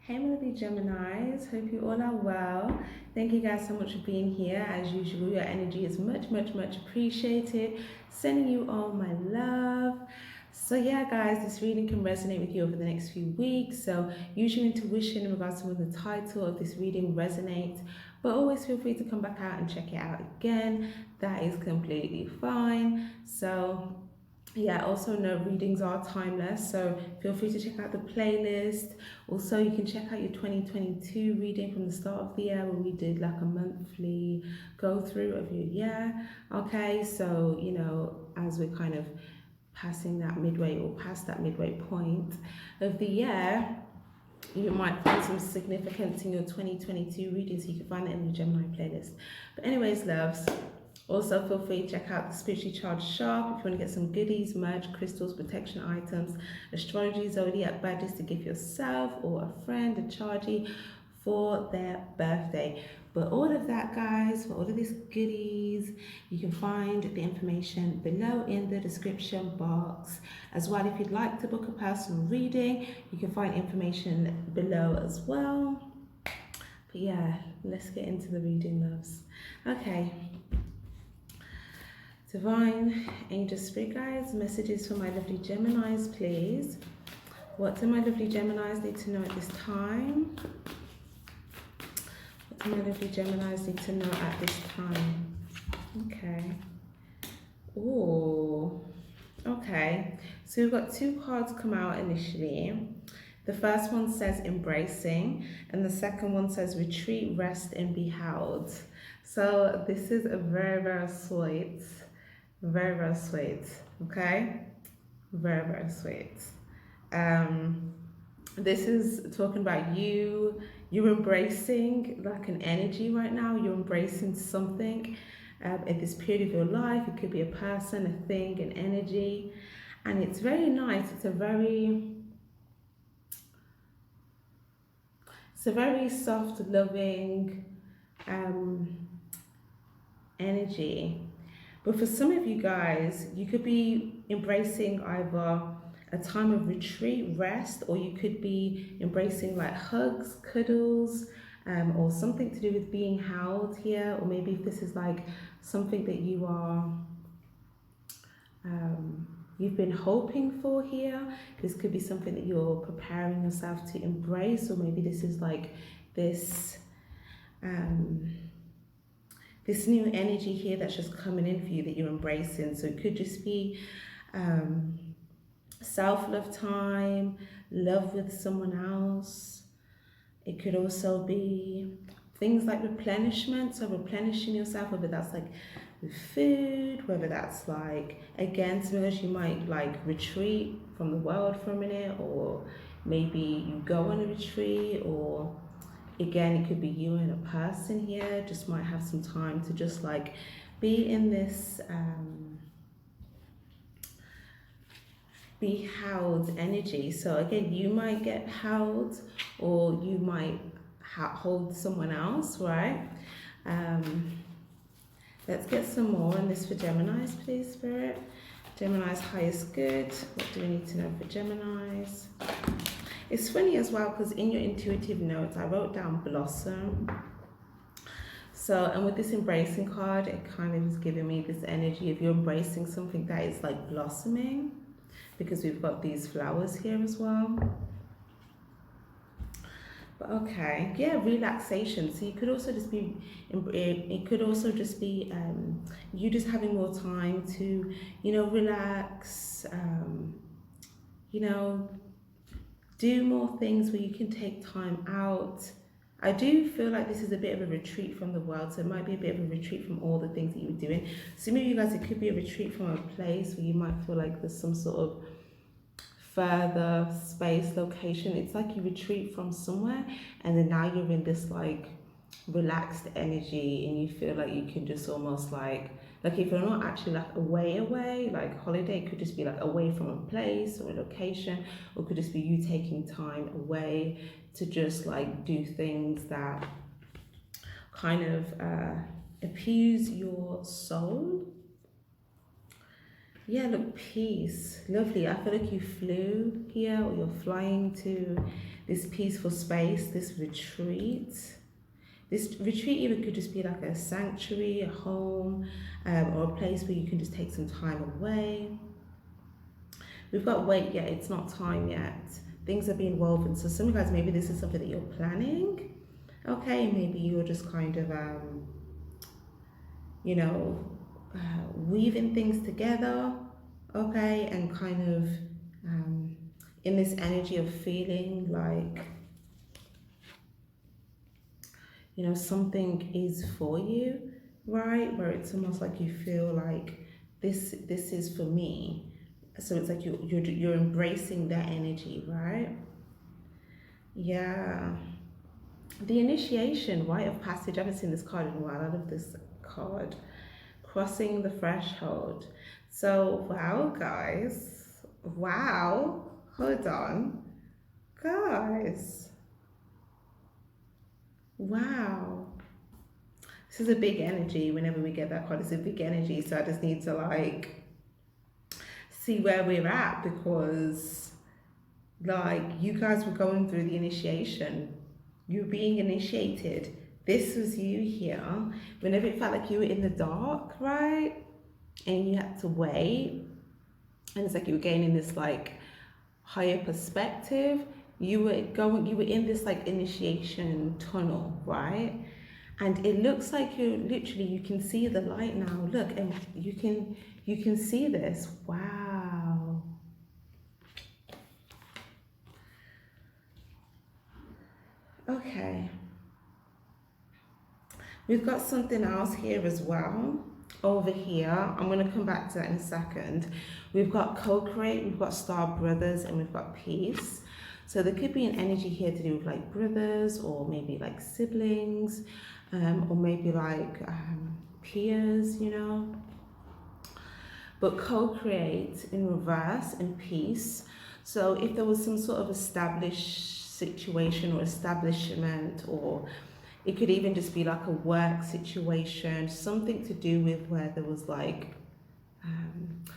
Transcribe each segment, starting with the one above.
Hey my lovely Geminis, hope you all are well. Thank you guys so much for being here. As usual, your energy is much appreciated. Sending you all my love. So yeah guys, this reading can resonate with you over the next few weeks. So use your intuition in regards to whether the title of this reading resonates. But always feel free to come back out and check it out again. That is completely fine. So yeah, also know readings are timeless, so feel free to check out the playlist. Also, you can check out your 2022 reading from the start of the year where we did like a monthly go through of your year. Okay, so as we're kind of passing that midway or past that midway point of the year, you might find some significance in your 2022 reading, so you can find it in the Gemini playlist. But anyways, loves, also feel free to check out the Spiritually Charged Shop if you want to get some goodies, merch, crystals, protection items, astrology, zodiac badges to give yourself or a friend, a chargey for their birthday. But all of that, guys, for all of these goodies, you can find the information below in the description box. As well, if you'd like to book a personal reading, you can find information below as well. But yeah, let's get into the reading, loves. Okay. Divine Angel Spirit Guides, messages for my lovely Geminis, please. What do my lovely Geminis need to know at this time? What do my lovely Geminis need to know at this time? Okay. Oh, okay. So we've got two cards come out initially. The first one says embracing, and the second one says retreat, rest, and be held. So this is a very sweet. Very sweet. Okay, very sweet. This is talking about you're embracing like an energy right now. You're embracing something at this period of your life. It could be a person, a thing, an energy, and it's very nice. It's a very soft, loving energy. But for some of you guys, you could be embracing either a time of retreat, rest, or you could be embracing like hugs, cuddles, or something to do with being held here. Or maybe if this is like something that you are, you've been hoping for here, this could be something that you're preparing yourself to embrace. Or maybe this is like this, this new energy here that's just coming in for you that you're embracing. So it could just be self-love time, love with someone else. It could also be things like replenishment, so replenishing yourself, whether that's like with food, whether that's like, again, sometimes you might like retreat from the world for a minute, or maybe you go on a retreat, or again, it could be you and a person here, just might have some time to just like be in this be held energy. So again, you might get held, or you might hold someone else, right? Let's get some more on this for Geminis, please, Spirit. Gemini's highest good. What do we need to know for Geminis? It's funny as well because in your intuitive notes, I wrote down blossom. So, and with this embracing card, it kind of is giving me this energy of you embracing something that is like blossoming, because we've got these flowers here as well. But okay, yeah, relaxation. So you could also just be, it could also just be you just having more time to, relax, do more things where you can take time out. I do feel like this is a bit of a retreat from the world, so it might be a bit of a retreat from all the things that you were doing. So maybe you guys, it could be a retreat from a place where you might feel like there's some sort of further space, location. It's like you retreat from somewhere, and then now you're in this like relaxed energy, and you feel like you can just almost like if you're not actually like away, like holiday, it could just be like away from a place or a location, or it could just be you taking time away to just like do things that kind of appease your soul. Yeah, look, peace, lovely. I feel like you flew here, or you're flying to this peaceful space, this retreat. This retreat even could just be like a sanctuary, a home, or a place where you can just take some time away. We've got wait yet, it's not time yet. Things are being woven. So some of you guys, maybe this is something that you're planning. Okay, maybe you're just kind of, you know, weaving things together. Okay, and kind of in this energy of feeling like, you know, something is for you, right? Where it's almost like you feel like this is for me. So it's like you're embracing that energy, right? Yeah. The initiation, rite of passage. I haven't seen this card in a while. I love this card. Crossing the threshold. So wow, guys. Wow. Hold on. Guys. Wow. This is a big energy. Whenever we get that card, it's a big energy. So I just need to like see where we're at, because like you guys were going through the initiation. You're being initiated. This was you here. Whenever it felt like you were in the dark, right? And you had to wait. And it's like you were gaining this like higher perspective. You were in this like initiation tunnel, right? And it looks like you can see the light now. Look, and you can see this. Wow. Okay. We've got something else here as well. Over here, I'm going to come back to that in a second. We've got co-create, we've got star brothers, and we've got peace. So there could be an energy here to do with like brothers, or maybe like siblings, or maybe like peers, you know. But co-create in reverse and peace. So if there was some sort of established situation or establishment, or it could even just be like a work situation, something to do with where there was like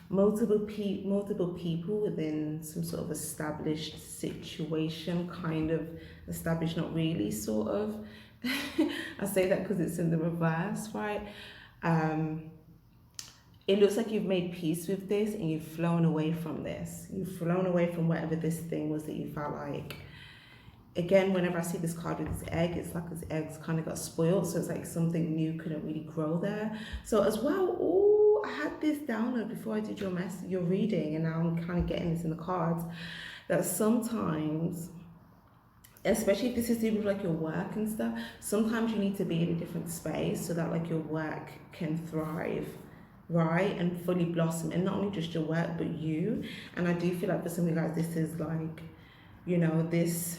multiple people within some sort of established situation, kind of established, not really, sort of. I say that because it's in the reverse, right? It looks like you've made peace with this and you've flown away from this. You've flown away from whatever this thing was that you felt like. Again, whenever I see this card with this egg, it's like this egg's kind of got spoiled, so it's like something new couldn't really grow there. So as well, oh, I had this download before I did your reading, and now I'm kind of getting this in the cards, that sometimes, especially if this is to do with like your work and stuff, sometimes you need to be in a different space so that like your work can thrive, right, and fully blossom, and not only just your work but you. And I do feel like for some of you guys, this is like, you know, this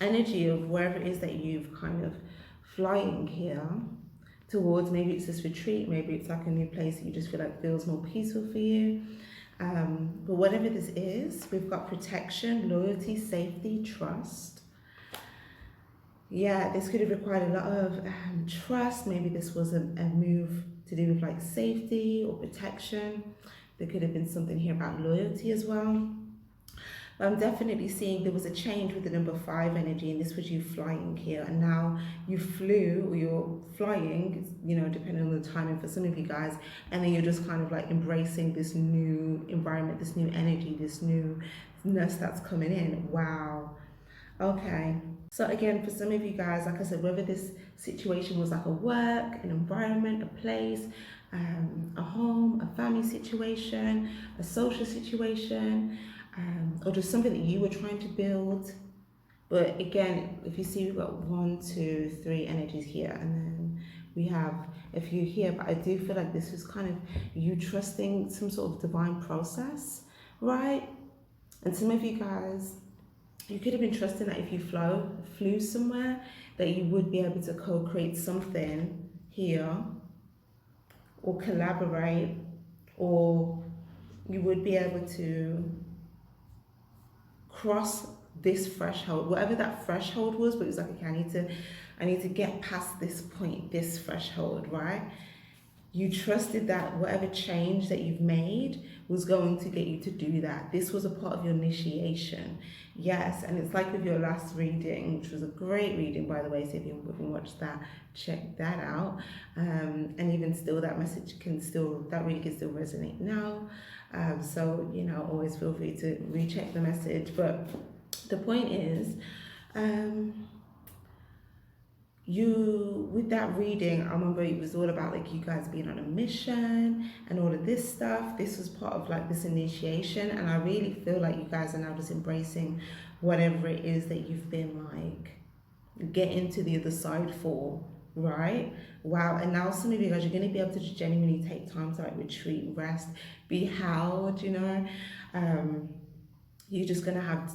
energy of wherever it is that you've kind of flying here towards. Maybe it's this retreat, maybe it's like a new place that you just feel like feels more peaceful for you. But whatever this is, we've got protection, loyalty, safety, trust. Yeah, this could have required a lot of trust. Maybe this was a move to do with like safety or protection. There could have been something here about loyalty as well. I'm definitely seeing there was a change with the number 5 energy, and this was you flying here, and now you flew, or you're flying, you know, depending on the timing for some of you guys, and then you're just kind of like embracing this new environment, this new energy, this newness that's coming in. Wow. Okay. So again, for some of you guys, like I said, whether this situation was like a work, an environment, a place, a home, a family situation, a social situation, or just something that you were trying to build. But again, if you see, we've got 1, 2, 3 energies here, and then we have a few here, but I do feel like this was kind of you trusting some sort of divine process, right? And some of you guys, you could have been trusting that if you flew somewhere, that you would be able to co-create something here, or collaborate, or you would be able to cross this threshold, whatever that threshold was. But it was like, okay, I need to get past this point, this threshold, right? you trusted that whatever change that you've made was going to get you to do that. This was a part of your initiation. Yes, and it's like with your last reading, which was a great reading, by the way, so if you haven't watched that, check that out. And even still, that message can still, that really can still resonate now. So, you know, always feel free to recheck the message. But the point is, you, with that reading, I remember it was all about like you guys being on a mission and all of this stuff. This was part of like this initiation, and I really feel like you guys are now just embracing whatever it is that you've been like getting to the other side for, right? Wow. And now some of you guys, you're going to be able to just genuinely take time to like retreat, rest, be held, you know. You're just going to have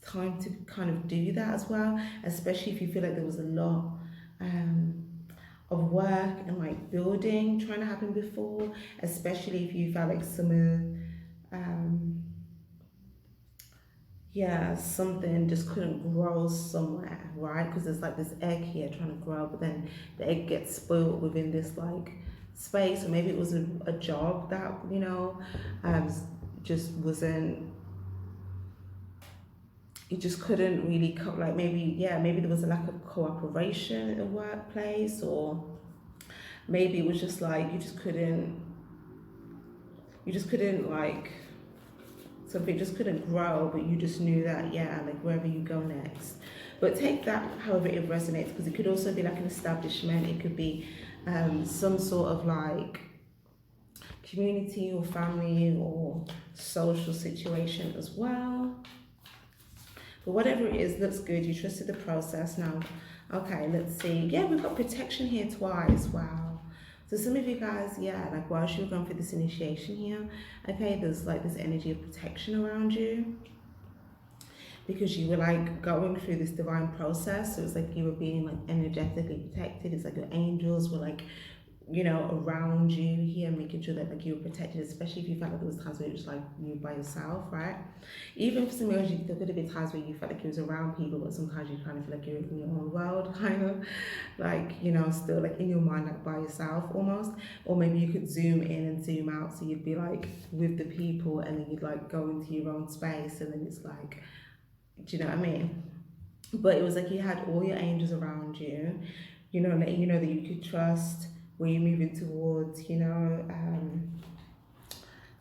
time to kind of do that as well, especially if you feel like there was a lot of work and like building trying to happen before, especially if you felt like some something just couldn't grow somewhere, right? Because there's like this egg here trying to grow, but then the egg gets spoiled within this like space, or maybe it was a job that, you know, just wasn't, you just couldn't really like maybe there was a lack of cooperation in the workplace, or maybe it was just like you just couldn't like something just couldn't grow, but you just knew that like wherever you go next. But take that however it resonates, because it could also be like an establishment, it could be some sort of like community or family or social situation as well. But whatever it is, looks good. You trusted the process. Now, okay, let's see. Yeah, we've got protection here twice. Wow. So some of you guys, like whilst you were going through this initiation here, okay, there's like this energy of protection around you, because you were like going through this divine process. So it's like you were being like energetically protected. It's like your angels were like, you know, around you here, making sure that like you were protected, especially if you felt like there was times where you were just like you by yourself, right? Even for some of you, there could have been times where you felt like you was around people, but sometimes you kind of feel like you're in your own world, kind of like, you know, still like in your mind, like by yourself almost. Or maybe you could zoom in and zoom out, so you'd be like with the people, and then you'd like go into your own space, and then it's like, do you know what I mean? But it was like you had all your angels around you, you know, letting you know that you could trust where you're moving towards, you know.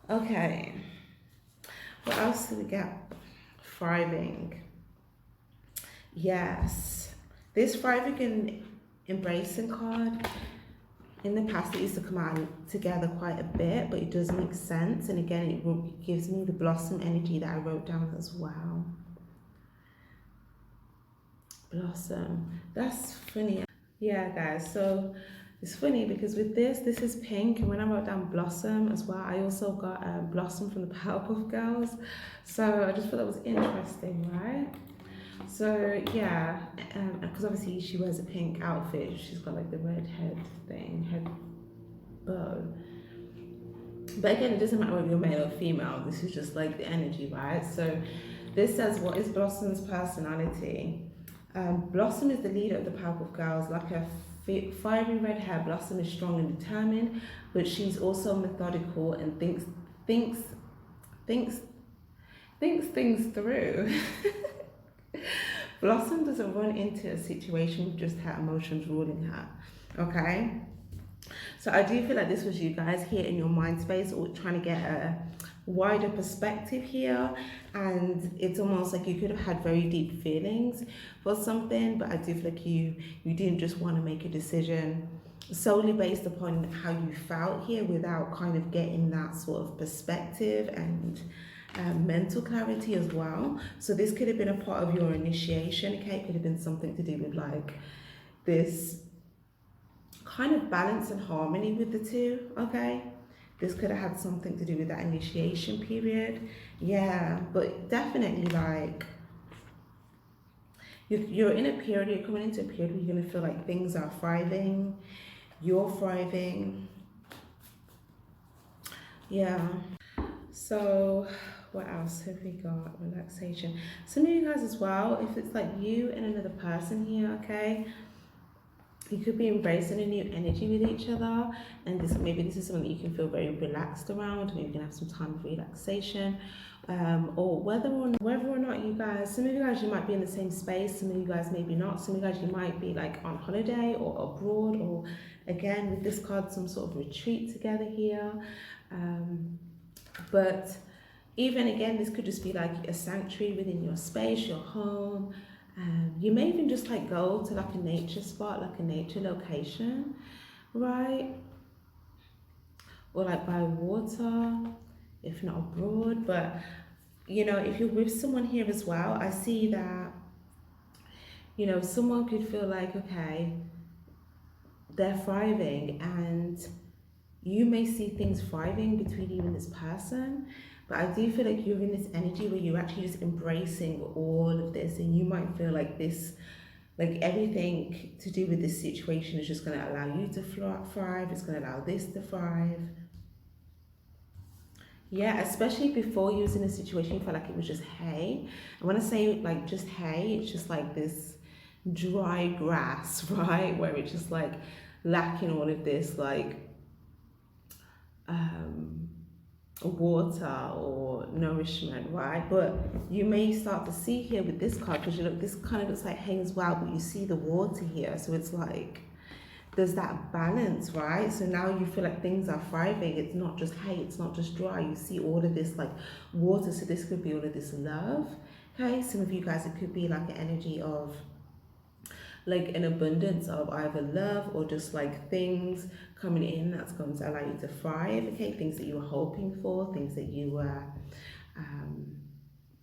Okay, what else do we get? Thriving. Yes, this thriving and embracing card, in the past it used to come out together quite a bit, but it does make sense. And again, it gives me the blossom energy that I wrote down as well. Blossom, that's funny. Yeah guys, so it's funny because with this is pink, and when I wrote down blossom as well, I also got blossom from the Powerpuff Girls. So I just thought that was interesting, right? So yeah, because obviously she wears a pink outfit, she's got like the red head bow. But again, it doesn't matter whether you're male or female, this is just like the energy, right? So this says, what is Blossom's personality? Blossom is the leader of the Powerpuff Girls. Like her fiery red hair, Blossom is strong and determined, but she's also methodical and thinks things through. Blossom doesn't run into a situation with just her emotions ruling her, okay? So I do feel like this was you guys here in your mind space, or trying to get a wider perspective here, and it's almost like you could have had very deep feelings for something, but I do feel like you didn't just want to make a decision solely based upon how you felt here, without kind of getting that sort of perspective and mental clarity as well. So this could have been a part of your initiation, okay? It could have been something to do with like this kind of balance and harmony with the two, okay? This could have had something to do with that initiation period. Yeah, but definitely like you're in a period, you're coming into a period where you're going to feel like things are thriving, you're thriving. Yeah. So what else have we got? Relaxation. Some of you guys as well, if it's like you and another person here, okay? You could be embracing a new energy with each other, and this is something you can feel very relaxed around. Maybe you can have some time of relaxation, or whether or not you guys, some of you guys you might be in the same space, some of you guys maybe not. Some of you guys you might be like on holiday or abroad, or again with this card some sort of retreat together here. But even again, this could just be like a sanctuary within your space, your home. You may even just like go to like a nature spot, like a nature location, right? Or like by water, if not abroad. But you know, if you're with someone here as well, I see that, you know, someone could feel like, okay, they're thriving, and you may see things thriving between you and this person, but I do feel like you're in this energy where you're actually just embracing all of this, and you might feel like this, like everything to do with this situation is just going to allow you to thrive, it's going to allow this to thrive. Yeah, especially before you was in a situation you felt like it was just hay. And when I say like just hay, it's just like this dry grass, right? Where it's just like lacking all of this like water or nourishment, right? But you may start to see here with this card, because you look, this kind of looks like hay as well, but you see the water here, so it's like there's that balance, right? So now you feel like things are thriving. It's not just hay, it's not just dry. You see all of this like water, so this could be all of this love. Okay, some of you guys, it could be like an energy of like an abundance of either love or just like things coming in that's going to allow you to thrive. Okay, things that you were hoping for, things that you were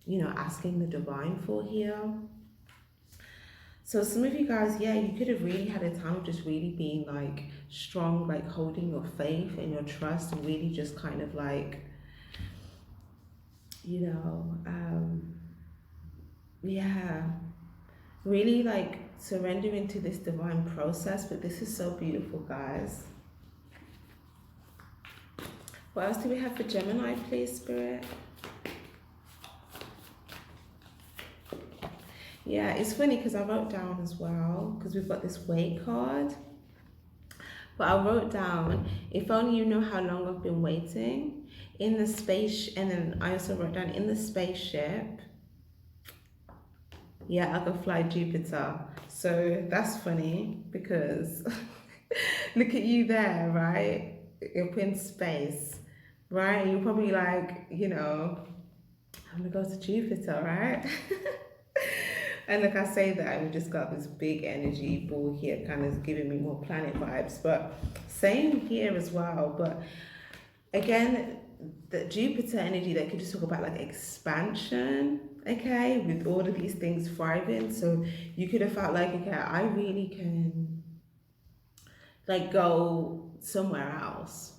you know, asking the divine for here. So some of you guys, yeah, you could have really had a time of just really being like strong, like holding your faith and your trust, and really just kind of like, you know, yeah, really like surrendering to this divine process. But this is so beautiful, guys. What else do we have for Gemini, please, Spirit? Yeah, it's funny because I wrote down as well, because we've got this weight card. But I wrote down, if only you know how long I've been waiting in the space. And then I also wrote down, in the spaceship, yeah, I could fly Jupiter. So that's funny because look at you there, right? You're in space, right? You're probably like, you know, I'm gonna go to Jupiter, right? And like I say that, we just got this big energy ball here, kind of giving me more planet vibes. But same here as well. But again, the Jupiter energy, that could just talk about like expansion, okay, with all of these things thriving. So you could have felt like, okay, I really can like go somewhere else.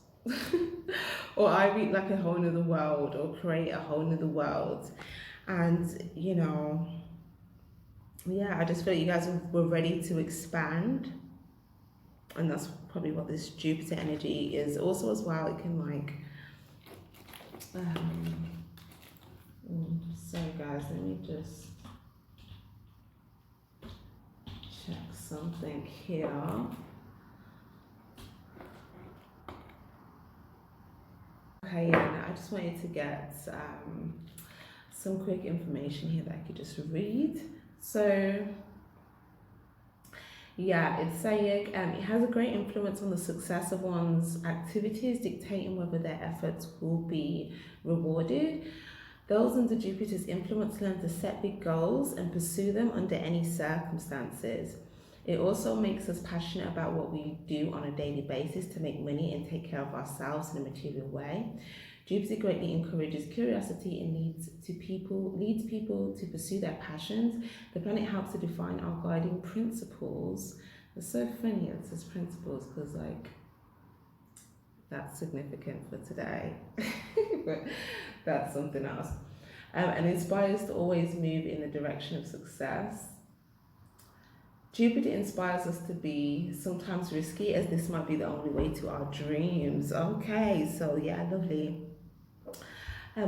Or I read like a whole nother world, or create a whole nother world. And you know, yeah, I just feel like you guys were ready to expand, and that's probably what this Jupiter energy is also as well. It can like so guys, let me just check something here. Okay, yeah, I just wanted to get some quick information here that I could just read. So yeah, it's saying it has a great influence on the success of one's activities, dictating whether their efforts will be rewarded. Those under Jupiter's influence learn to set big goals and pursue them under any circumstances. It also makes us passionate about what we do on a daily basis to make money and take care of ourselves in a material way. Jupiter greatly encourages curiosity and leads people to pursue their passions. The planet helps to define our guiding principles. It's so funny it says principles, because like that's significant for today, but that's something else. And inspires to always move in the direction of success. Jupiter inspires us to be sometimes risky, as this might be the only way to our dreams. Okay, so yeah, lovely.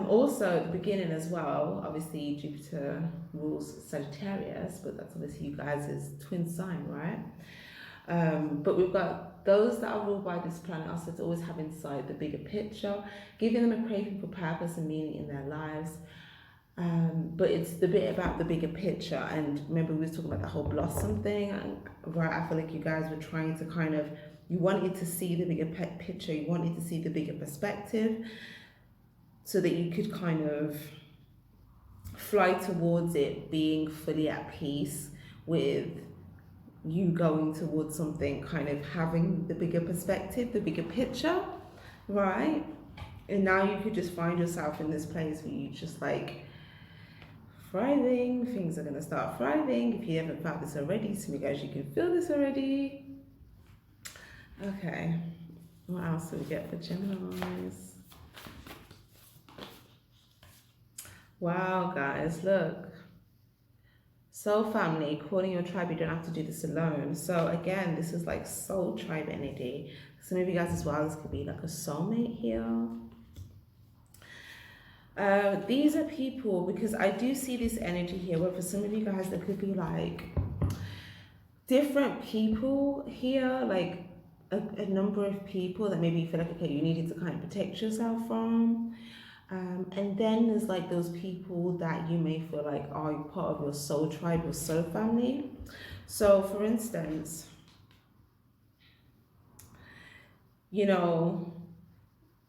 Also at the beginning as well, obviously Jupiter rules Sagittarius, but that's obviously you guys' twin sign, right? But we've got those that are ruled by this planet are said to always have inside the bigger picture, giving them a craving for purpose and meaning in their lives. But it's the bit about the bigger picture. And remember, we were talking about the whole blossom thing, right? I feel like you guys were trying to kind of, you wanted to see the bigger picture, you wanted to see the bigger perspective, so that you could kind of fly towards it being fully at peace with you going towards something, kind of having the bigger perspective, the bigger picture, right? And now you could just find yourself in this place where you just like thriving, things are going to start thriving. If you haven't felt this already, some of you guys, you can feel this already. Okay, what else do we get for Geminis? Wow, guys, look. Soul family, calling your tribe, you don't have to do this alone. So again, this is like soul tribe energy. Some of you guys as well, this could be like a soulmate here. These are people, because I do see this energy here, where for some of you guys, there could be like different people here, like a number of people that maybe you feel like, okay, you needed to kind of protect yourself from. And then there's like those people that you may feel like are part of your soul tribe, your soul family. So for instance, you know,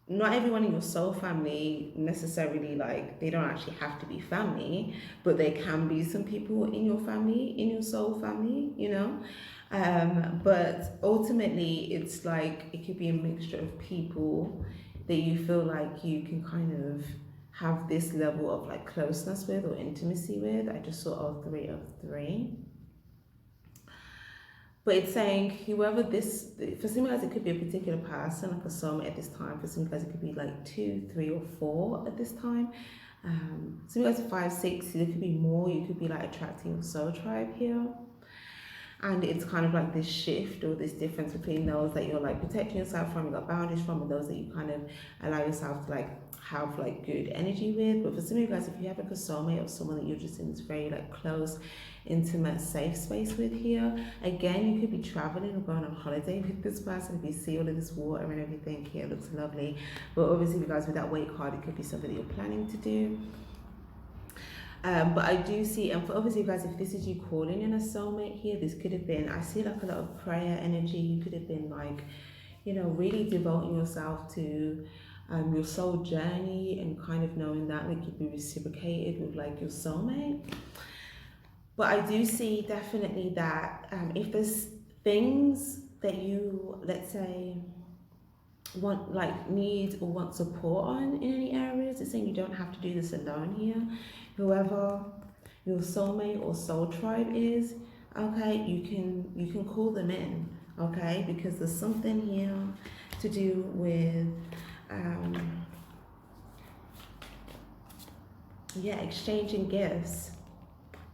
not everyone in your soul family necessarily, like, they don't actually have to be family, but there can be some people in your family, in your soul family, you know. But ultimately, it's like, it could be a mixture of people that you feel like you can kind of have this level of like closeness with or intimacy with. I just saw all 3 of 3. But it's saying whoever this, for some guys it could be a particular person, like a soulmate at this time. For some guys it could be like 2, 3, or 4 at this time. Some guys 5, 6, there could be more. You could be like attracting your soul tribe here. And it's kind of like this shift or this difference between those that you're like protecting yourself from, you got boundaries from, and those that you kind of allow yourself to like have like good energy with. But for some of you guys, if you have like a soulmate or someone that you're just in this very like close, intimate, safe space with here, again, you could be traveling or going on holiday with this person. If you see all of this water and everything here, it looks lovely. But obviously, you guys with that weight card, it could be something that you're planning to do. But I do see, and for obviously, guys, if this is you calling in a soulmate here, this could have been, I see like a lot of prayer energy. You could have been like, you know, really devoting yourself to your soul journey, and kind of knowing that like you'd be reciprocated with like your soulmate. But I do see definitely that if there's things that you, let's say, want, like, need or want support on in any areas, it's saying you don't have to do this alone here. Whoever your soulmate or soul tribe is, okay, you can call them in, okay, because there's something here to do with exchanging gifts.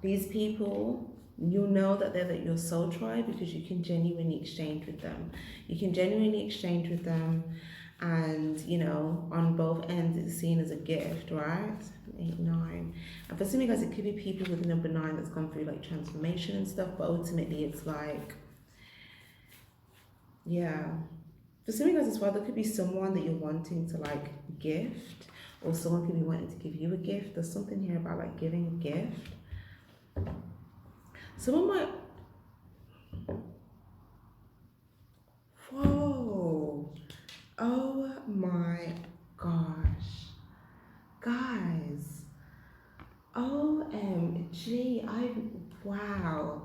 These people, you'll know that they're your soul tribe because you can genuinely exchange with them. You can genuinely exchange with them, and you know, on both ends it's seen as a gift, right? 8, 9. And for some of you guys, it could be people with the number 9 that's gone through like transformation and stuff, but ultimately it's like, yeah. For some of you guys as well, there could be someone that you're wanting to like gift, or someone could be wanting to give you a gift. There's something here about like giving a gift. Someone might, whoa, oh my gosh, guys, OMG, wow.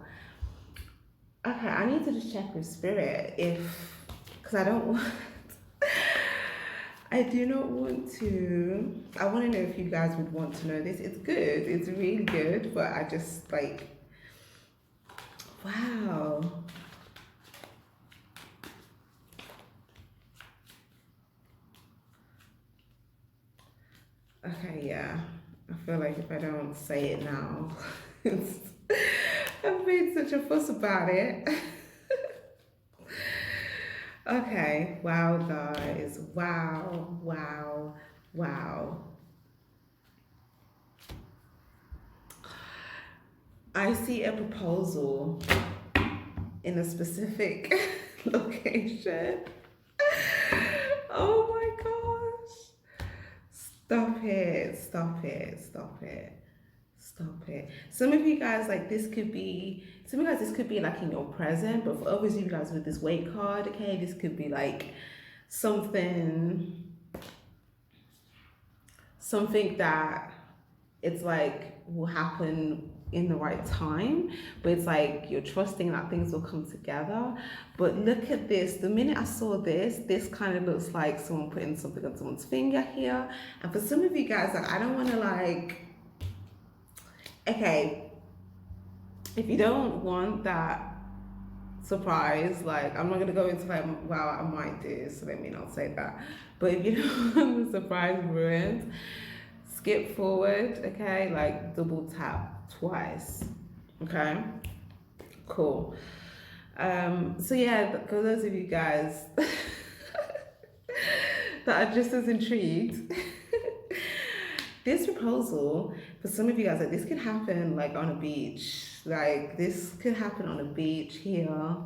Okay, I need to just check with spirit because I don't want, I do not want to, I want to know if you guys would want to know this. It's good, it's really good, but I just like, wow. Okay, yeah. I feel like if I don't say it now, I've made such a fuss about it. Okay, wow, guys. Wow, wow, wow. I see a proposal. in a specific location. Oh my gosh. Stop it, stop it, stop it. Stop it. Some of you guys, like, some of you guys, this could be like in your present, but for others of you guys with this weight card, okay, this could be like something, something that it's like will happen in the right time, but it's like you're trusting that things will come together. But look at this. The minute I saw this kind of looks like someone putting something on someone's finger here. And for some of you guys, like, I don't want to like, okay, if you don't want that surprise, like, I'm not gonna go into like, wow, I might do, so let me not say that. But if you don't want the surprise ruined, skip forward, okay? Like, double tap twice, okay? Cool. So yeah, for those of you guys that are just as intrigued, this proposal, for some of you guys, like, this could happen like on a beach. Like, this could happen on a beach here,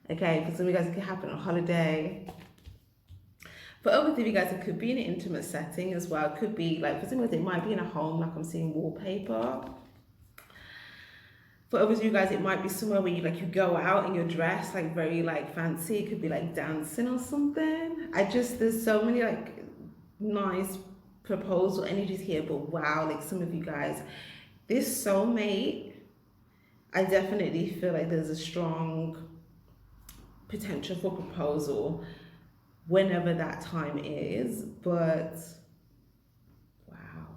okay? For some of you guys, it could happen on holiday. For others of you guys, it could be in an intimate setting as well. It could be like, for some of you, it might be in a home, like I'm seeing wallpaper. For others of you guys, it might be somewhere where you like, you go out and you're dressed like very like fancy. It could be like dancing or something. There's so many like nice proposal energies here, but wow, like some of you guys, this soulmate, I definitely feel like there's a strong potential for proposal whenever that time is, but wow.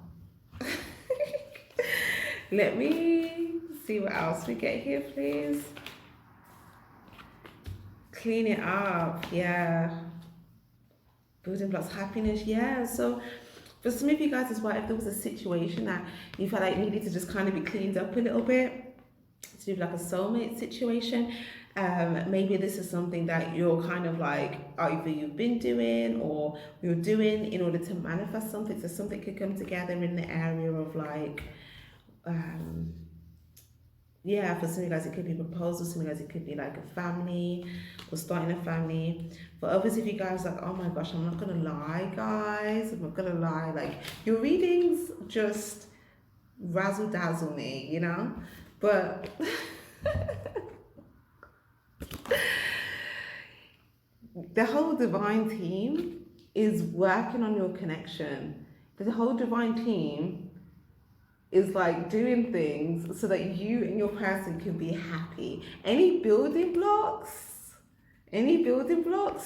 Let me see what else we get here, please. Clean it up, yeah. Building blocks, happiness, yeah. So for some of you guys as well, if there was a situation that you felt like needed to just kind of be cleaned up a little bit, to do like a soulmate situation, maybe this is something that you're kind of like, either you've been doing or you're doing in order to manifest something. So something could come together in the area of like, yeah, for some of you guys it could be proposal, some of you guys it could be like a family or starting a family. For others of you guys, like, oh my gosh, I'm not gonna lie, guys, I'm not gonna lie, like, your readings just razzle dazzle me, you know? But the whole divine team is working on your connection. The whole divine team is like doing things so that you and your person can be happy. Any building blocks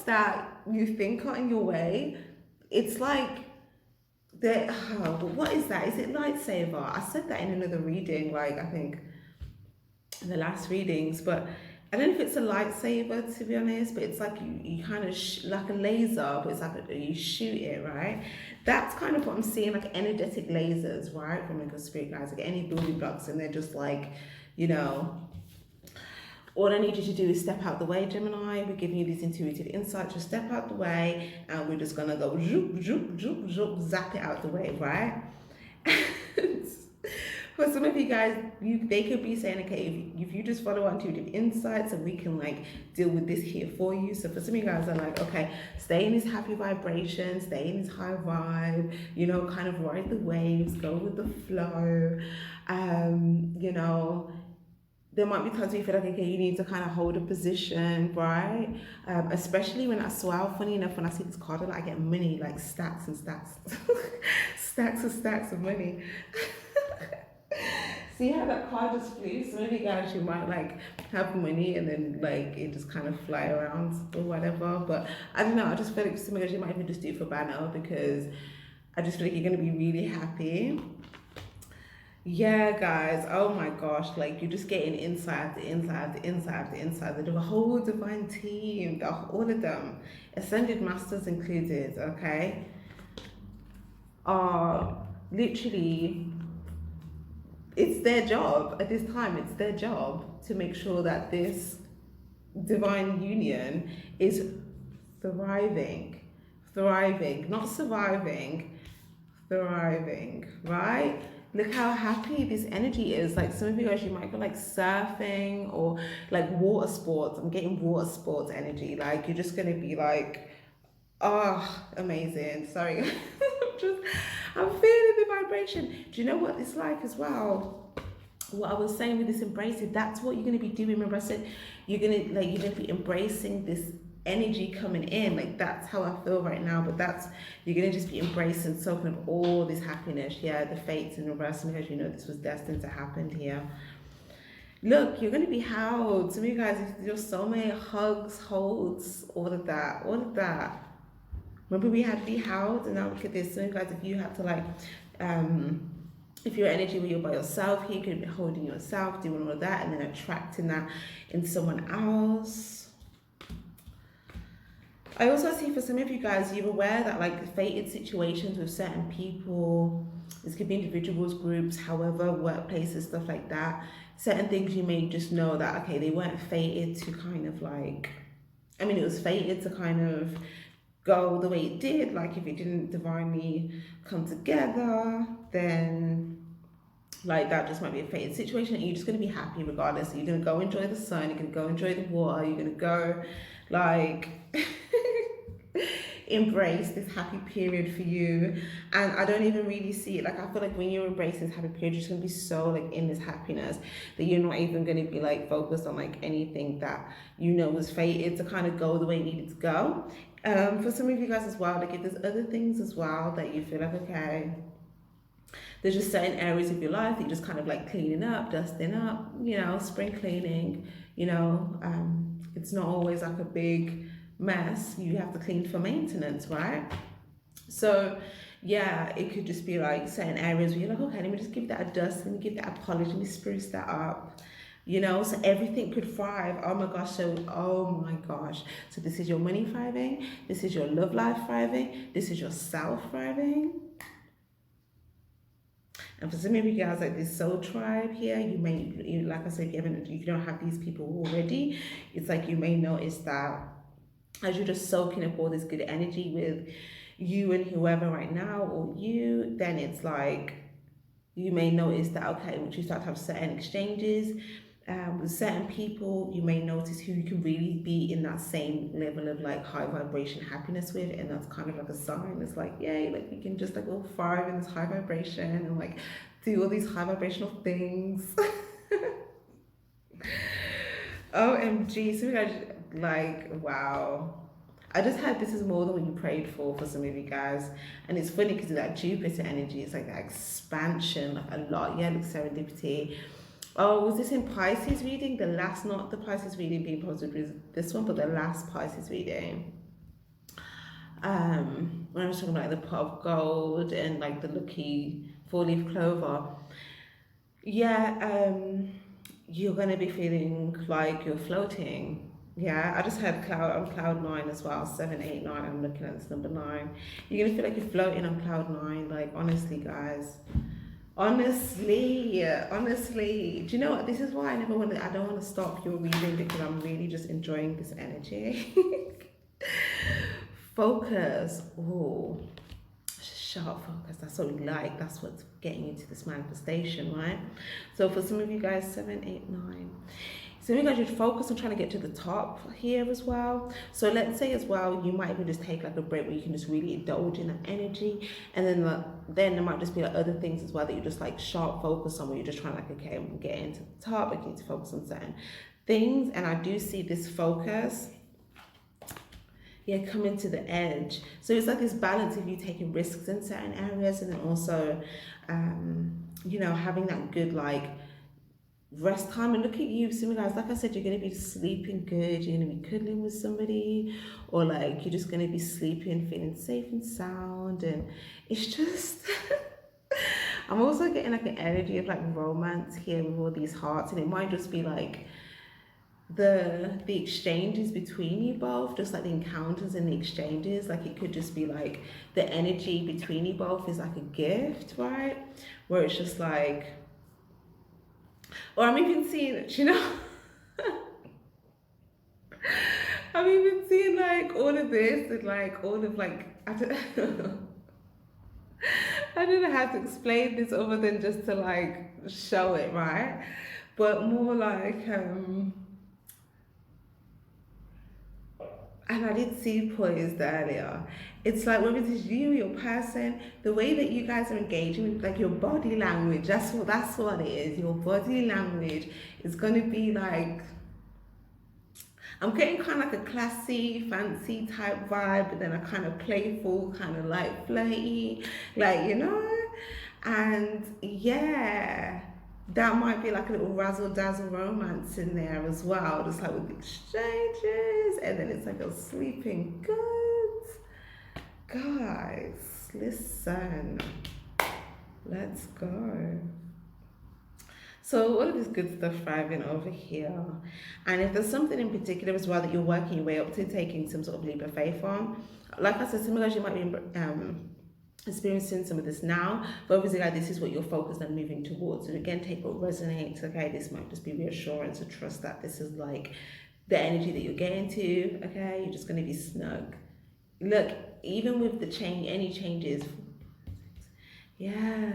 that you think are in your way, it's like, what is that? Is it lightsaber? I said that in another reading, like I think in the last readings, but I don't know if it's a lightsaber, to be honest, but it's like you kind of like a laser, but it's like you shoot it, right? That's kind of what I'm seeing, like energetic lasers, right? From like a spirit guys, like any building blocks, and they're just like, you know, all I need you to do is step out the way, Gemini. We're giving you these intuitive insights. Just step out the way, and we're just gonna go zoop, zoop, zoop, zoop, zap it out the way, right? For some of you guys, they could be saying, okay, if you just follow our intuitive insights, and we can like deal with this here for you. So for some of you guys are like, okay, stay in this happy vibration, stay in this high vibe, you know, kind of ride the waves, go with the flow. You know, there might be times where you feel like, okay, you need to kind of hold a position, right? Especially when I swear, funny enough, when I see this card, I get money, like stacks and stacks, stacks of money. See how that card just flew? Some of you guys, you might like have money and then like it just kind of fly around or whatever. But I don't know, I just feel like some of you guys, you might even just do it for banner, because I just feel like you're going to be really happy. Yeah, guys, oh my gosh, like you're just getting inside, the whole divine team, all of them, ascended masters included, okay, are literally, it's their job at this time, it's their job to make sure that this divine union is thriving, not surviving, thriving, right? look how happy this energy is. Like some of you guys, you might go like surfing or like water sports. I'm getting water sports energy. Like you're just gonna be like, oh, amazing. Sorry. just, I'm feeling the vibration. Do you know what it's like as well? What I was saying with this embracing, that's what you're going to be doing. Remember I said you're going to be embracing this energy coming in. Like that's how I feel right now. But that's, you're going to just be embracing, soaking up all this happiness. Yeah, the fates in reverse, because you know this was destined to happen here. Look, you're going to be held. Some of you guys, your soulmate, hugs, holds, all of that, all of that. Remember we had to be held, and now look at this. So you guys, if you have to like, if your energy where you're by yourself, here you could be holding yourself, doing all of that, and then attracting that in someone else. I also see for some of you guys, you're aware that like fated situations with certain people, this could be individuals, groups, however, workplaces, stuff like that. Certain things you may just know that, okay, they weren't fated to kind of like, I mean, it was fated to kind of go the way it did. Like if it didn't divinely come together, then like that just might be a fated situation, and you're just going to be happy regardless. You're going to go enjoy the sun, you're going to go enjoy the water, you're going to go like embrace this happy period for you. And I don't even really see it, like I feel like when you're embracing this happy period, you're just going to be so like in this happiness that you're not even going to be like focused on like anything that you know was fated to kind of go the way it needed to go. For some of you guys as well, like if there's other things as well that you feel like, okay, there's just certain areas of your life that you're just kind of like cleaning up, dusting up, you know, spring cleaning, you know, it's not always like a big mess. You have to clean for maintenance, right? So yeah, it could just be like certain areas where you're like, okay, let me just give that a dust, let me give that a polish, let me spruce that up, you know, so everything could thrive. Oh my gosh, so oh my gosh, so this is your money thriving, this is your love life thriving, this is your self thriving. And for some of you guys, like this soul tribe here, you may, like I said, if you don't have these people already, it's like you may notice that as you're just soaking up all this good energy with you and whoever right now, or you, then it's like you may notice that, okay, once you start to have certain exchanges with certain people, you may notice who you can really be in that same level of like high vibration happiness with, and that's kind of like a sign. It's like, yay, like we can just like all thrive in this high vibration and like do all these high vibrational things. OMG, so we guys, like, wow. I just had this is more than what you prayed for some of you guys. And it's funny because of that Jupiter energy, it's like that expansion, like a lot. Yeah, like serendipity. Oh, was this in Pisces reading? The last, not the Pisces reading being posted with this one, but the last Pisces reading. When I was talking about the pot of gold and like the lucky 4-leaf clover. Yeah, you're gonna be feeling like you're floating. Yeah, I just had cloud 9 as well, 7, 8, 9. I'm looking at this number 9. You're gonna feel like you're floating on cloud 9. Like honestly, guys. Honestly, do you know what? This is why I don't want to stop your reading, because I'm really just enjoying this energy. Focus. Oh, sharp focus. That's what we like. That's what's getting into this manifestation, right? So for some of you guys, 7, 8, 9. So you guys should focus on trying to get to the top here as well. So let's say as well, you might even just take like a break where you can just really indulge in that energy. And then there might just be like other things as well that you just like sharp focus on, where you're just trying like, okay, I'm getting to the top. I need to focus on certain things. And I do see this focus, yeah, coming to the edge. So it's like this balance of you taking risks in certain areas, and then also, you know, having that good like rest time. And look at you, some of you guys, like I said, you're going to be sleeping good, you're going to be cuddling with somebody, or like you're just going to be sleeping feeling safe and sound. And it's just I'm also getting like an energy of like romance here with all these hearts, and it might just be like the exchanges between you both, just like the encounters and the exchanges. Like it could just be like the energy between you both is like a gift, right? Where it's just like, or I'm even seeing it, you know, I'm even seeing like all of this and like all of like, I don't know. I don't know how to explain this other than just to like show it, right? But more like, and I did see poised earlier. It's like whether it's you, your person, the way that you guys are engaging with like your body language. That's what it is. Your body language is gonna be like, I'm getting kind of like a classy, fancy type vibe, but then a kind of playful, kind of like flirty, like and yeah, that might be like a little razzle dazzle romance in there as well, just like with exchanges, and then it's like a sleeping good. Guys, listen, let's go. So all of this good stuff thriving over here. And if there's something in particular as well that you're working your way up to taking some sort of leap of faith on, like I said, similar as you might be experiencing some of this now, but obviously like this is what you're focused on moving towards. And again, take what resonates. Okay, this might just be reassurance to trust that this is like the energy that you're getting to. Okay, you're just going to be snug. Look, even with the change, any changes, yeah.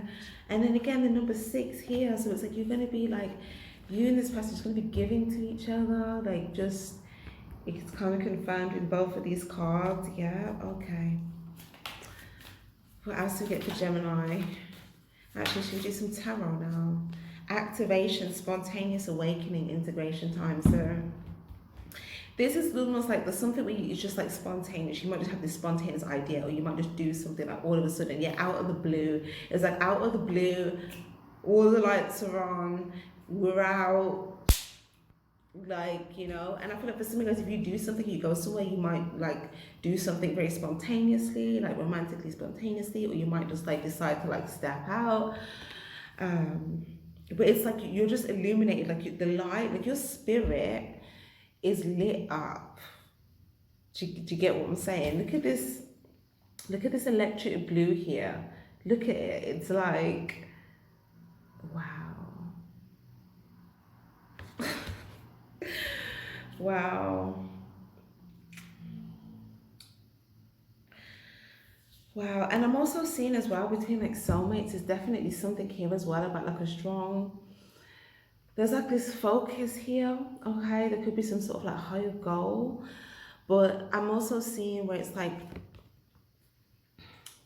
And then again, the number 6 here. So it's like you're going to be like, you and this person is going to be giving to each other. Like just, it's kind of confirmed in both of these cards. Yeah, okay. What else do we get for Gemini? Actually, should we do some tarot now? Activation, spontaneous awakening, integration time. So this is almost like there's something where it's just like spontaneous. You might just have this spontaneous idea, or you might just do something like all of a sudden, yeah, out of the blue. It's like out of the blue, all the lights are on, we're out, like, and I feel like for something else, if you do something, you go somewhere, you might like do something very spontaneously, like romantically spontaneously, or you might just like decide to like step out. But it's like you're just illuminated, like the light, like your spirit is lit up. Do you get what I'm saying? Look at this electric blue here. Look at it. It's like, wow. Wow. Wow. And I'm also seeing as well between like soulmates, there's definitely something here as well about like a strong, there's like this focus here, okay? There could be some sort of like higher goal, but I'm also seeing where it's like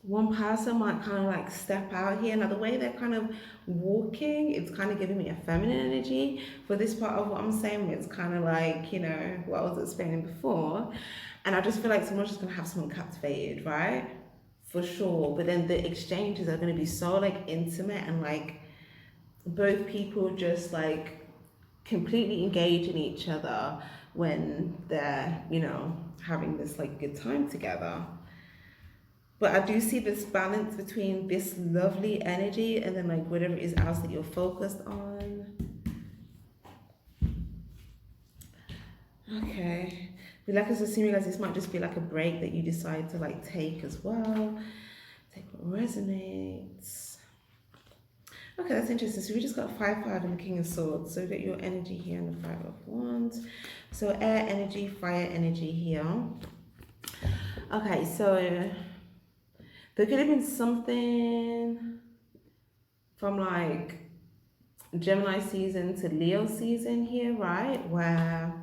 one person might kind of like step out here. Now the way they're kind of walking, it's kind of giving me a feminine energy for this part of what I'm saying. It's kind of like, what I was explaining before. And I just feel like someone's just gonna have someone captivated, right? For sure. But then the exchanges are gonna be so like intimate and like, both people just like completely engage in each other when they're, having this like good time together. But I do see this balance between this lovely energy and then like whatever it is else that you're focused on. Okay. But like I was assuming, guys, this might just be like a break that you decide to like take as well. Take what resonates. Okay, that's interesting. So we just got 5-5 and the King of Swords. So we got your energy here and the 5 of Wands. So air energy, fire energy here. Okay, so there could have been something from like Gemini season to Leo season here, right? Where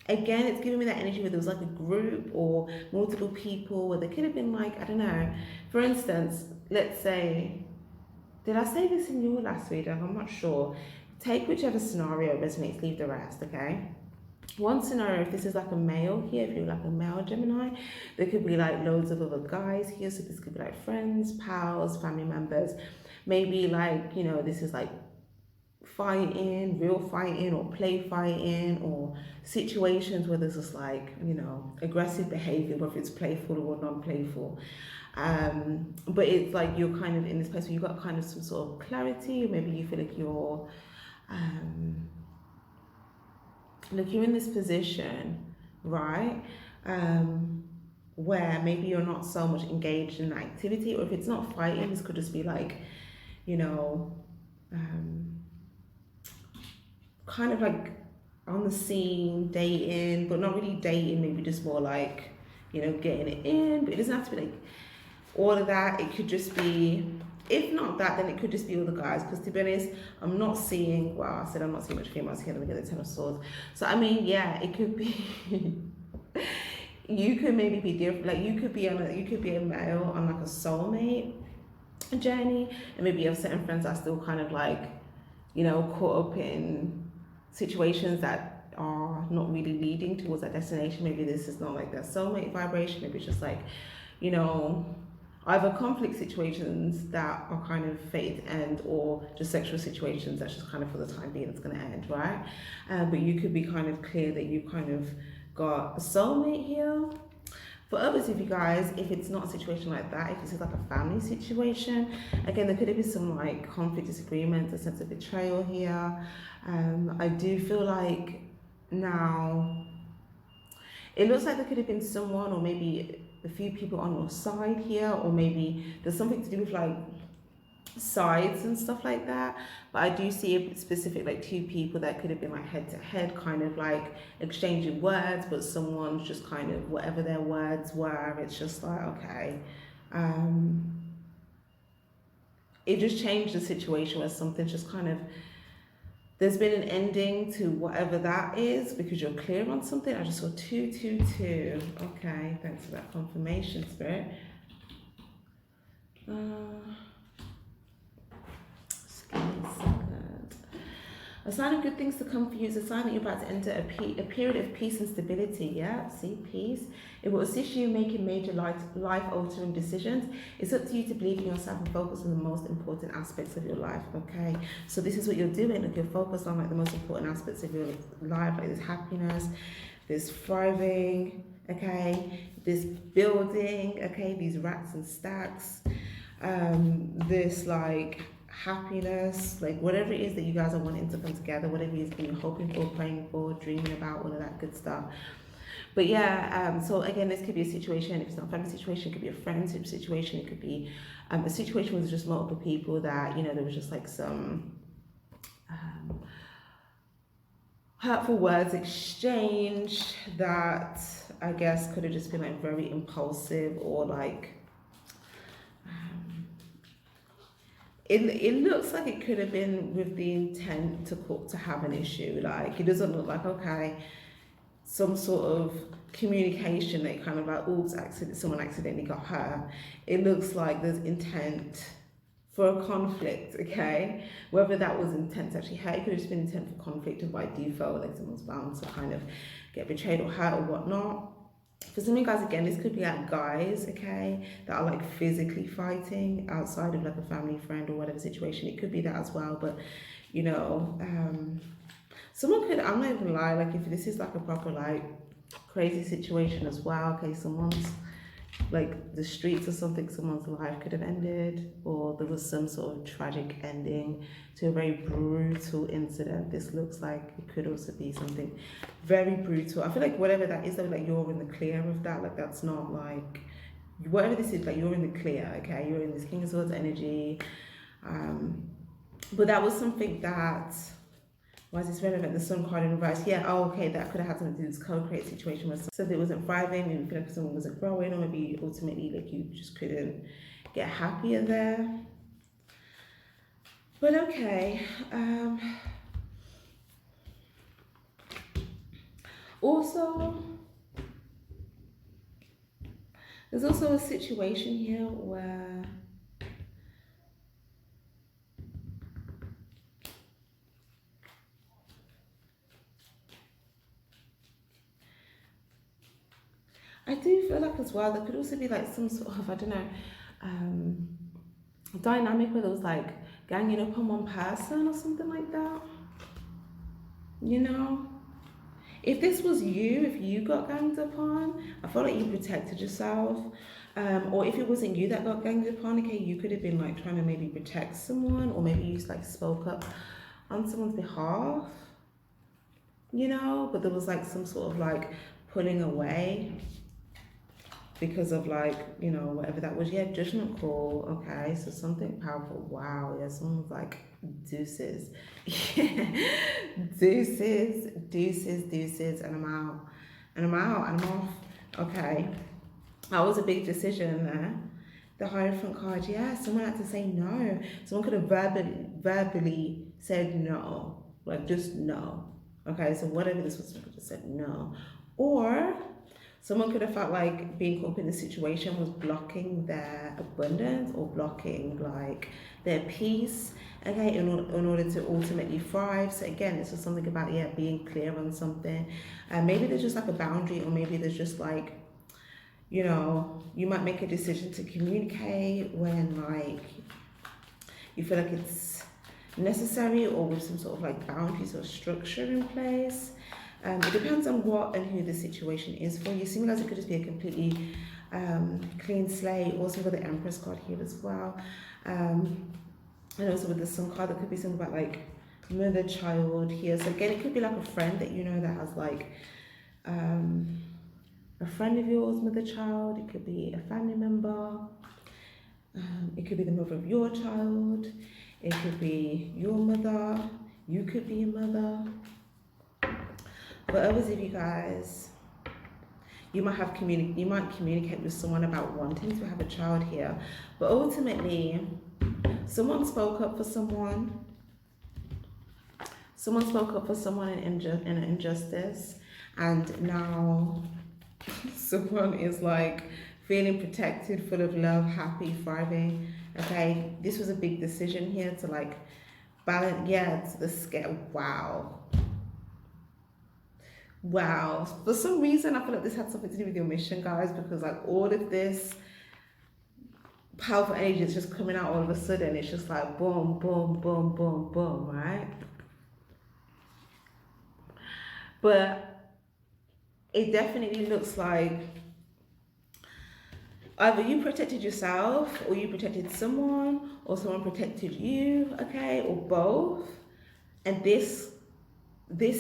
again, it's giving me that energy where there was like a group or multiple people, where there could have been like, I don't know, for instance, let's say, did I say this in your last video? I'm not sure. Take whichever scenario resonates, leave the rest, okay? One scenario, if this is like a male here, if you're like a male Gemini, there could be like loads of other guys here. So this could be like friends, pals, family members. Maybe like, this is like fighting, real fighting, or play fighting, or situations where there's just like, aggressive behavior, whether it's playful or non-playful. But it's like you're kind of in this place where you've got kind of some sort of clarity, or maybe you feel like you're in this position, right? Where maybe you're not so much engaged in the activity, or if it's not fighting, this could just be like, kind of like on the scene, dating, but not really dating, maybe just more like, getting it in. But it doesn't have to be like all of that. It could just be If not that, then it could just be all the guys, because to be honest, I'm not seeing, well, I said I'm not seeing much females here. Let me get the Ten of Swords. So I mean, yeah, it could be you could maybe be different, like you could be a male on like a soulmate journey, and maybe you have certain friends that are still kind of like, you know, caught up in situations that are not really leading towards that destination. Maybe this is not like their soulmate vibration, maybe it's just like, you know, either conflict situations that are kind of fate end, or just sexual situations that's just kind of for the time being it's going to end, right? But you could be kind of clear that you kind of got a soulmate here. For others of you guys, if it's not a situation like that, if this is like a family situation, again, there could be some like conflict, disagreements, a sense of betrayal here. I do feel like now, it looks like there could have been someone, or maybe a few people on your side here, or maybe there's something to do with like sides and stuff like that. But I do see a specific like two people that could have been like head to head, kind of like exchanging words, but someone's just kind of, whatever their words were, it's just like, okay, it just changed the situation where something's just kind of, there's been an ending to whatever that is, because you're clear on something. I just saw 222. Okay, thanks for that confirmation, Spirit. Just give me a second. A sign of good things to come for you is a sign that you're about to enter a period of peace and stability. Yeah, see, peace. It will assist you in making major life-altering decisions. It's up to you to believe in yourself and focus on the most important aspects of your life. Okay, so this is what you're doing. Like, you're focused on like the most important aspects of your life, like this happiness, this thriving. Okay, this building. Okay, these racks and stacks. This like happiness, like whatever it is that you guys are wanting to come together, whatever it is that you're hoping for, praying for, dreaming about, all of that good stuff. But yeah, so again, this could be a situation. If it's not a family situation, it could be a friendship situation. It could be a situation with just multiple people that, you know, there was just like some hurtful words exchanged that I guess could have just been like very impulsive, or like it looks like it could have been with the intent to have an issue. Like, it doesn't look like, okay, some sort of communication that kind of like, oops, someone accidentally got hurt. It looks like there's intent for a conflict, okay? Whether that was intent to actually hurt, it could have just been intent for conflict, and by default, like someone's bound to kind of get betrayed or hurt or whatnot. For some of you guys, again, this could be like guys, okay, that are like physically fighting outside of like a family, friend, or whatever situation. It could be that as well, but you know, someone could, I'm not even gonna lie, like if this is like a proper like crazy situation as well, okay, someone's like the streets or something, someone's life could have ended, or there was some sort of tragic ending to a very brutal incident. This looks like it could also be something very brutal. I feel like whatever that is, though, like you're in the clear of that. Like, that's not like, whatever this is, like you're in the clear, okay? You're in this King of Swords energy. But that was something that, why is this relevant? The Sun card in reverse. Yeah, oh, okay, that could have had something to do with this co-create situation where something wasn't thriving, maybe you feel like someone wasn't growing, or maybe ultimately like you just couldn't get happier there. But okay. Also, there's also a situation here where I do feel like as well there could also be like some sort of, I don't know, dynamic where there was like ganging up on one person or something like that. You know? If this was you, if you got ganged up on, I feel like you protected yourself. Or if it wasn't you that got ganged up on, okay, you could have been like trying to maybe protect someone, or maybe you like spoke up on someone's behalf, you know, but there was like some sort of like pulling away because of like, you know, whatever that was. Yeah, judgment call. Okay, so something powerful. Wow, yeah, someone was like, deuces. Deuces, deuces, deuces, and I'm out. And I'm out, and I'm off. Okay. That was a big decision there. The Hierophant card, yeah, someone had to say no. Someone could have verbally said no, like just no. Okay, so whatever this was, someone could have said no. Or someone could have felt like being caught up in the situation was blocking their abundance or blocking like their peace, okay, in order to ultimately thrive. So again, it's just something about, yeah, being clear on something. Maybe there's just like a boundary, or maybe there's just like, you know, you might make a decision to communicate when like you feel like it's necessary, or with some sort of like boundaries or structure in place. It depends on what and who the situation is for you. Seeing as it could just be a completely clean slate. Also got the Empress card here as well. And also with the Sun card, there could be something about like mother child here. So again, it could be like a friend that you know that has like a friend of yours, mother child. It could be a family member. It could be the mother of your child. It could be your mother. You could be a mother. But others of you guys, you might communicate with someone about wanting to have a child here. But ultimately, someone spoke up for someone. Someone spoke up for someone in an injustice, and now someone is like feeling protected, full of love, happy, thriving. Okay, this was a big decision here to like balance. Yeah, to the scale. Wow. Wow. For some reason, I feel like this had something to do with your mission, guys, because like all of this powerful energy is just coming out all of a sudden. It's just like boom, boom, boom, boom, boom, right? But it definitely looks like either you protected yourself, or you protected someone, or someone protected you, okay, or both. And this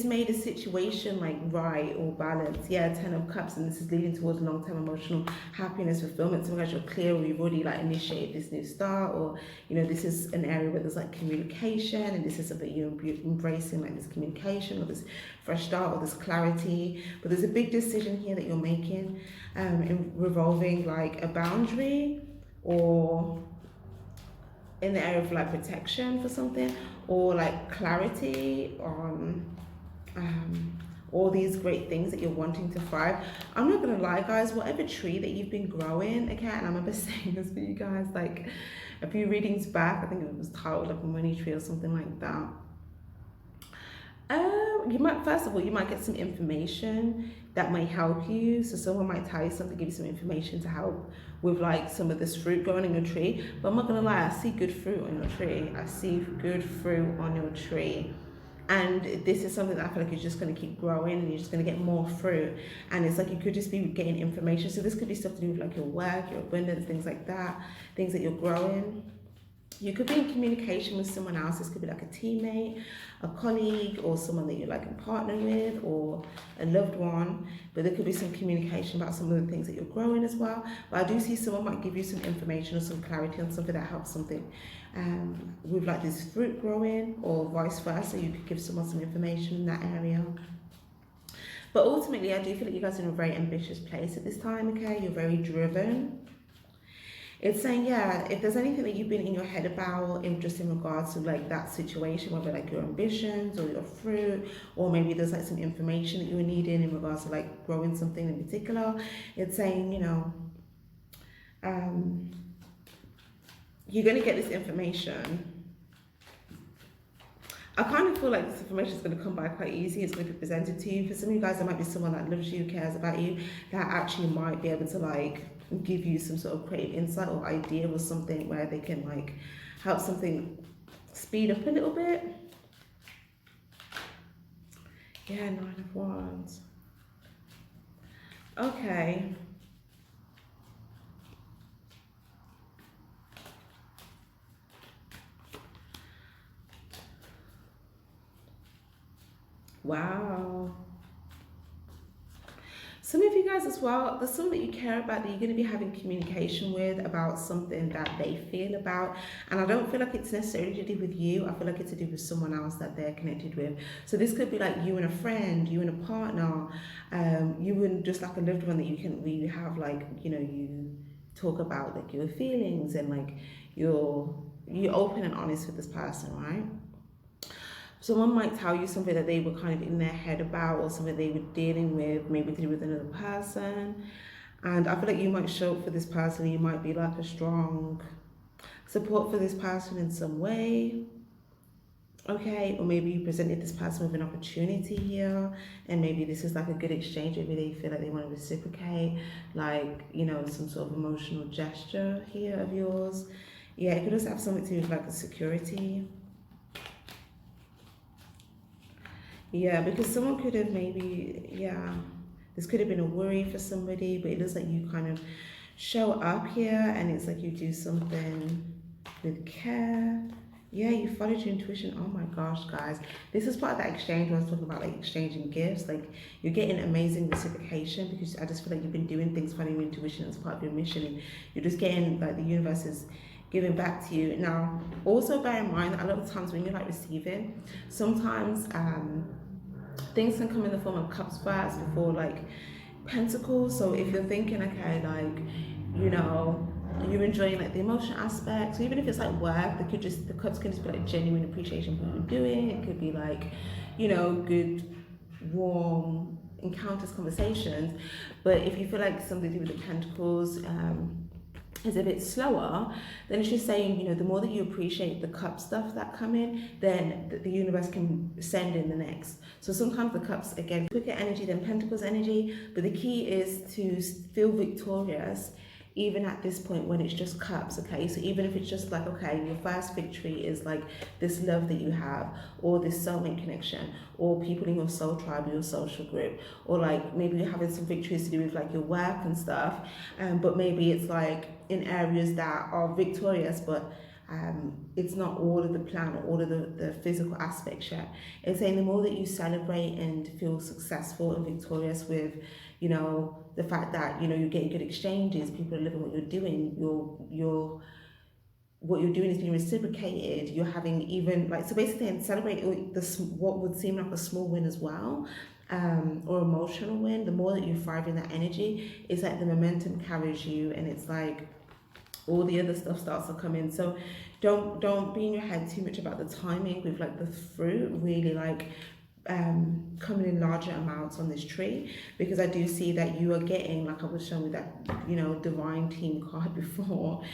made a situation like right or balanced. Yeah, 10 of Cups, and this is leading towards long-term emotional happiness, fulfillment. So as you're clear, or you've already like initiated this new start, or you know, this is an area where there's like communication, and this is something you're embracing, like this communication or this fresh start or this clarity. But there's a big decision here that you're making, revolving like a boundary, or in the area of like protection for something, or like clarity on all these great things that you're wanting to thrive. I'm not gonna lie, guys, whatever tree that you've been growing, okay, and I remember saying this for you guys like a few readings back, I think it was titled like a money tree or something like that. You might, first of all, you might get some information that might help you. So someone might tell you something, give you some information to help with like some of this fruit growing on your tree. But I'm not gonna lie, I see good fruit on your tree. I see good fruit on your tree. And this is something that I feel like is just going to keep growing, and you're just going to get more fruit. And it's like you could just be getting information. So this could be stuff to do with like your work, your abundance, things like that, things that you're growing. You could be in communication with someone else. This could be like a teammate, a colleague, or someone that you're like a partner with, or a loved one. But there could be some communication about some of the things that you're growing as well. But I do see someone might give you some information or some clarity on something that helps something with like this fruit growing, or vice versa. You could give someone some information in that area. But ultimately, I do feel like you guys are in a very ambitious place at this time, okay? You're very driven. It's saying, yeah, if there's anything that you've been in your head about, just in regards to like that situation, whether like your ambitions or your fruit, or maybe there's like some information that you were needing in regards to like growing something in particular, it's saying, you know, you're going to get this information. I kind of feel like this information is going to come by quite easy. It's going to be presented to you. For some of you guys, there might be someone that loves you, cares about you, that actually might be able to like give you some sort of creative insight or idea or something where they can like help something speed up a little bit. Yeah, 9 of Wands. Okay. Wow. Some of you guys as well, there's someone that you care about, that you're going to be having communication with about something that they feel about. And I don't feel like it's necessarily to do with you. I feel like it's to do with someone else that they're connected with. So this could be like you and a friend, you and a partner, you and just like a loved one that you can really have like, you know, talk about like your feelings, and like you're open and honest with this person, right? Someone might tell you something that they were kind of in their head about, or something they were dealing with, maybe to do with another person. And I feel like you might show up for this person. You might be like a strong support for this person in some way. Okay, or maybe you presented this person with an opportunity here, and maybe this is like a good exchange. Maybe they feel like they want to reciprocate, like, you know, some sort of emotional gesture here of yours. Yeah, it could also have something to do with like the security. Yeah, because someone could have maybe, yeah, this could have been a worry for somebody, but it looks like you kind of show up here, and it's like you do something with care. Yeah, you followed your intuition. Oh my gosh, guys. This is part of that exchange where I was talking about, like exchanging gifts. Like you're getting amazing reciprocation, because I just feel like you've been doing things, following your intuition as part of your mission. And you're just getting, like, the universe is giving back to you. Now, also bear in mind that a lot of times when you're like receiving, sometimes things can come in the form of cups first before like pentacles. So if you're thinking, okay, like, you know, you're enjoying like the emotional aspect, so even if it's like work, they could just, the cups can just be like genuine appreciation for what you're doing. It could be like, you know, good warm encounters, conversations. But if you feel like something to do with the pentacles is a bit slower, then it's just saying, you know, the more that you appreciate the cup stuff that come in, then the universe can send in the next. So sometimes the cups, again, quicker energy than pentacles energy, but the key is to feel victorious even at this point when it's just cups. Okay, so even if it's just like, okay, your first victory is like this love that you have, or this soulmate connection, or people in your soul tribe, your social group, or like maybe you're having some victories to do with like your work and stuff, but maybe it's like in areas that are victorious, but it's not all of the plan or all of the physical aspects yet. It's saying the more that you celebrate and feel successful and victorious with, you know, the fact that, you know, you're getting good exchanges, people are living what you're doing, what you're doing is being reciprocated, you're having even like, so basically, and celebrate what would seem like a small win as well, or emotional win. The more that you thrive in that energy, it's like the momentum carries you, and it's like all the other stuff starts to come in. So don't be in your head too much about the timing with like the fruit really like coming in larger amounts on this tree, because I do see that you are getting, like I was showing with that, you know, divine team card before.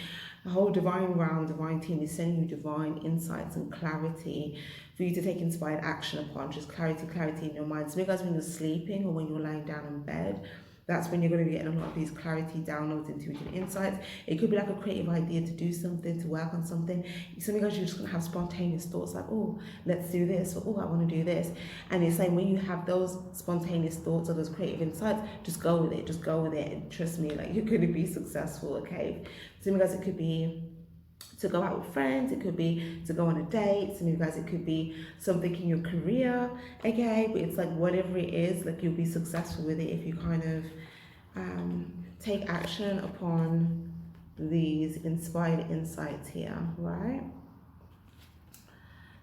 The whole divine round, divine team is sending you divine insights and clarity for you to take inspired action upon. Just clarity in your mind. So because when you're sleeping or when you're lying down in bed, that's when you're going to be getting a lot of these clarity downloads, intuitive insights. It could be like a creative idea to do something, to work on something. Sometimes you're just going to have spontaneous thoughts like, oh, let's do this, or oh, I want to do this. And it's like when you have those spontaneous thoughts or those creative insights, just go with it, and trust me, like you're going to be successful, okay? Sometimes it could be to go out with friends, it could be to go on a date, some of you guys, it could be something in your career, okay? But it's like whatever it is, like you'll be successful with it if you kind of take action upon these inspired insights here, right?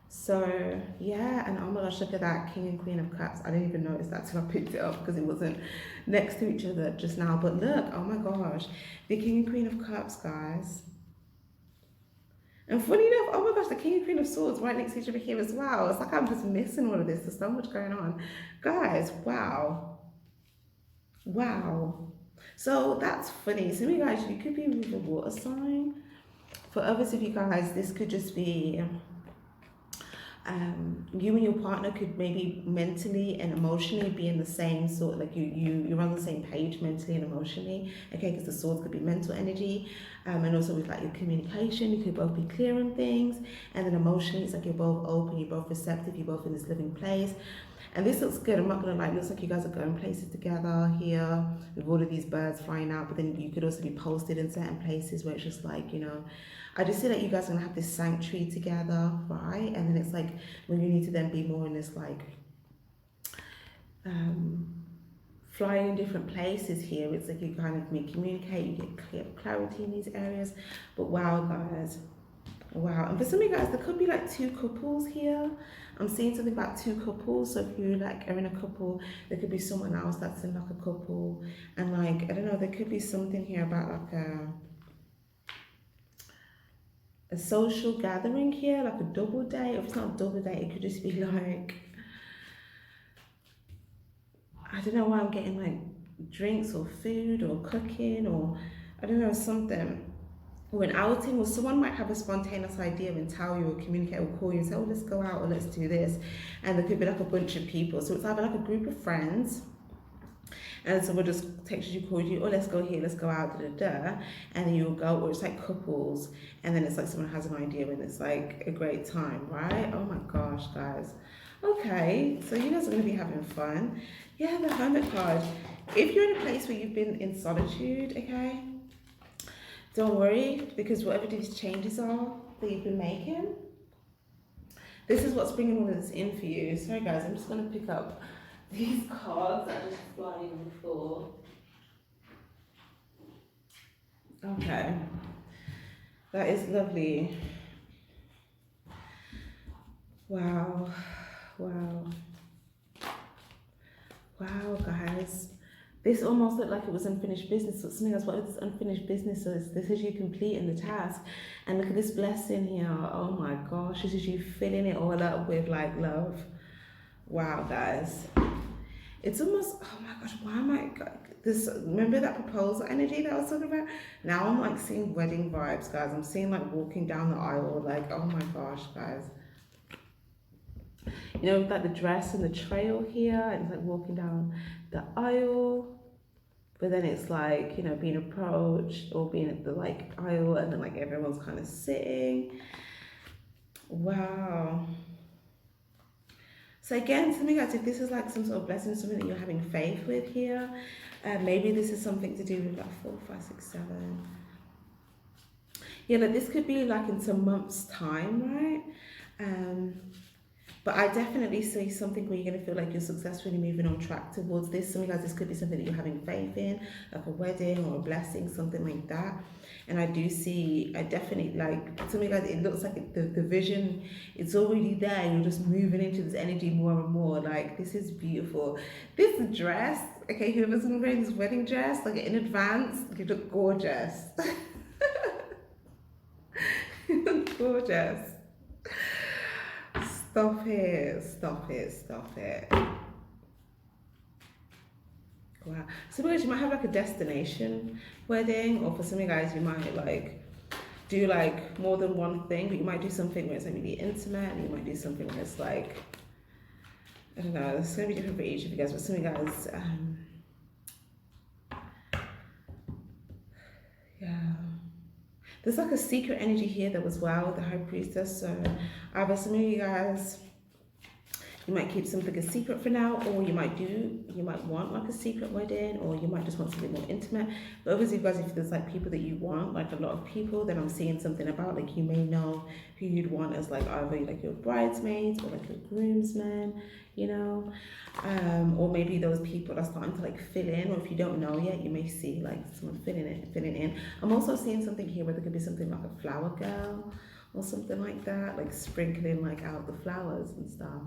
So yeah, and oh my gosh, look at that King and Queen of Cups. I didn't even notice that till I picked it up because it wasn't next to each other just now. But look, oh my gosh, the King and Queen of Cups, guys. And funny enough, oh my gosh, the King and Queen of Swords right next to each other here as well. It's like I'm just missing all of this. There's so much going on. Guys, wow. Wow. So that's funny. Some of you guys, you could be with a water sign. For others of you guys, this could just be you and your partner could maybe mentally and emotionally be in the same sort, like you're on the same page mentally and emotionally, okay? Because the swords could be mental energy, and also with like your communication, you could both be clear on things, and then emotionally, it's like you're both open, you're both receptive, you're both in this living place. And this looks good, I'm not gonna lie, it looks like you guys are going places together here with all of these birds flying out, but then you could also be posted in certain places where it's just like, you know, I just see that you guys are gonna have this sanctuary together, right? And then it's like when you need to then be more in this like flying in different places here, it's like you kind of communicate, you get clear clarity in these areas. But wow, guys, Wow, and for some of you guys, there could be like two couples here. I'm seeing something about two couples. So if you like are in a couple, there could be someone else that's in like a couple, and like I don't know, there could be something here about like a social gathering here, like a double date. If it's not a double date, it could just be like, I don't know why I'm getting like drinks or food or cooking or I don't know, something. Or an outing, or someone might have a spontaneous idea and tell you or communicate or call you and say, oh, let's go out or let's do this. And there could be like a bunch of people. So it's either like a group of friends and someone just texted you, called you, oh, let's go here, let's go out, da da da. And then you'll go, or it's like couples. And then it's like someone has an idea and it's like a great time, right? Oh my gosh, guys. Okay, so you guys are going to be having fun. Yeah, the Hermit card. If you're in a place where you've been in solitude, okay, don't worry, because whatever these changes are that you've been making, this is what's bringing all of this in for you. Sorry guys, I'm just going to pick up these cards that are just flying on the floor. Okay, that is lovely. Wow, wow, wow, guys. This almost looked like it was unfinished business. So something else, what this unfinished business is, this is you completing the task. And look at this blessing here. Oh my gosh, this is you filling it all up with like love. Wow, guys. It's almost, oh my gosh, why am I, this, remember that proposal energy that I was talking about? Now I'm like seeing wedding vibes, guys. I'm seeing like walking down the aisle, like, oh my gosh, guys. You know, like the dress and the trail here, and it's like walking down the aisle. But then it's like, you know, being approached or being at the like aisle and then like everyone's kind of sitting. Wow. So again, something guys, if this is like some sort of blessing, something that you're having faith with here, maybe this is something to do with like 4, 5, 6, 7. Yeah, but this could be like in some months' time, right? But I definitely see something where you're going to feel like you're successfully moving on track towards this. Some of you guys, this could be something that you're having faith in, like a wedding or a blessing, something like that. And I do see, I definitely like, some of you guys, it looks like the vision, it's already there. You're just moving into this energy more and more. Like, this is beautiful. This dress, okay, whoever's going to wear this wedding dress, like in advance, you look gorgeous. You look gorgeous. Stop it, stop it, stop it. Wow. Some of you guys, you might have like a destination wedding, or for some of you guys, you might like do like more than one thing, but you might do something where it's like really intimate, and you might do something where it's like, I don't know, it's going to be different for each of you guys, but some of you guys, yeah. There's like a secret energy here that was well, the High Priestess. So either some of you guys, you might keep something a secret for now, or you might want like a secret wedding, or you might just want something more intimate. But obviously, guys, if there's like people that you want, like a lot of people, then I'm seeing something about like you may know who you'd want as like either like your bridesmaids or like your groomsmen, you know, or maybe those people are starting to like fill in, or if you don't know yet, you may see like someone filling in. I'm also seeing something here where there could be something like a flower girl or something like that, like sprinkling like out the flowers and stuff.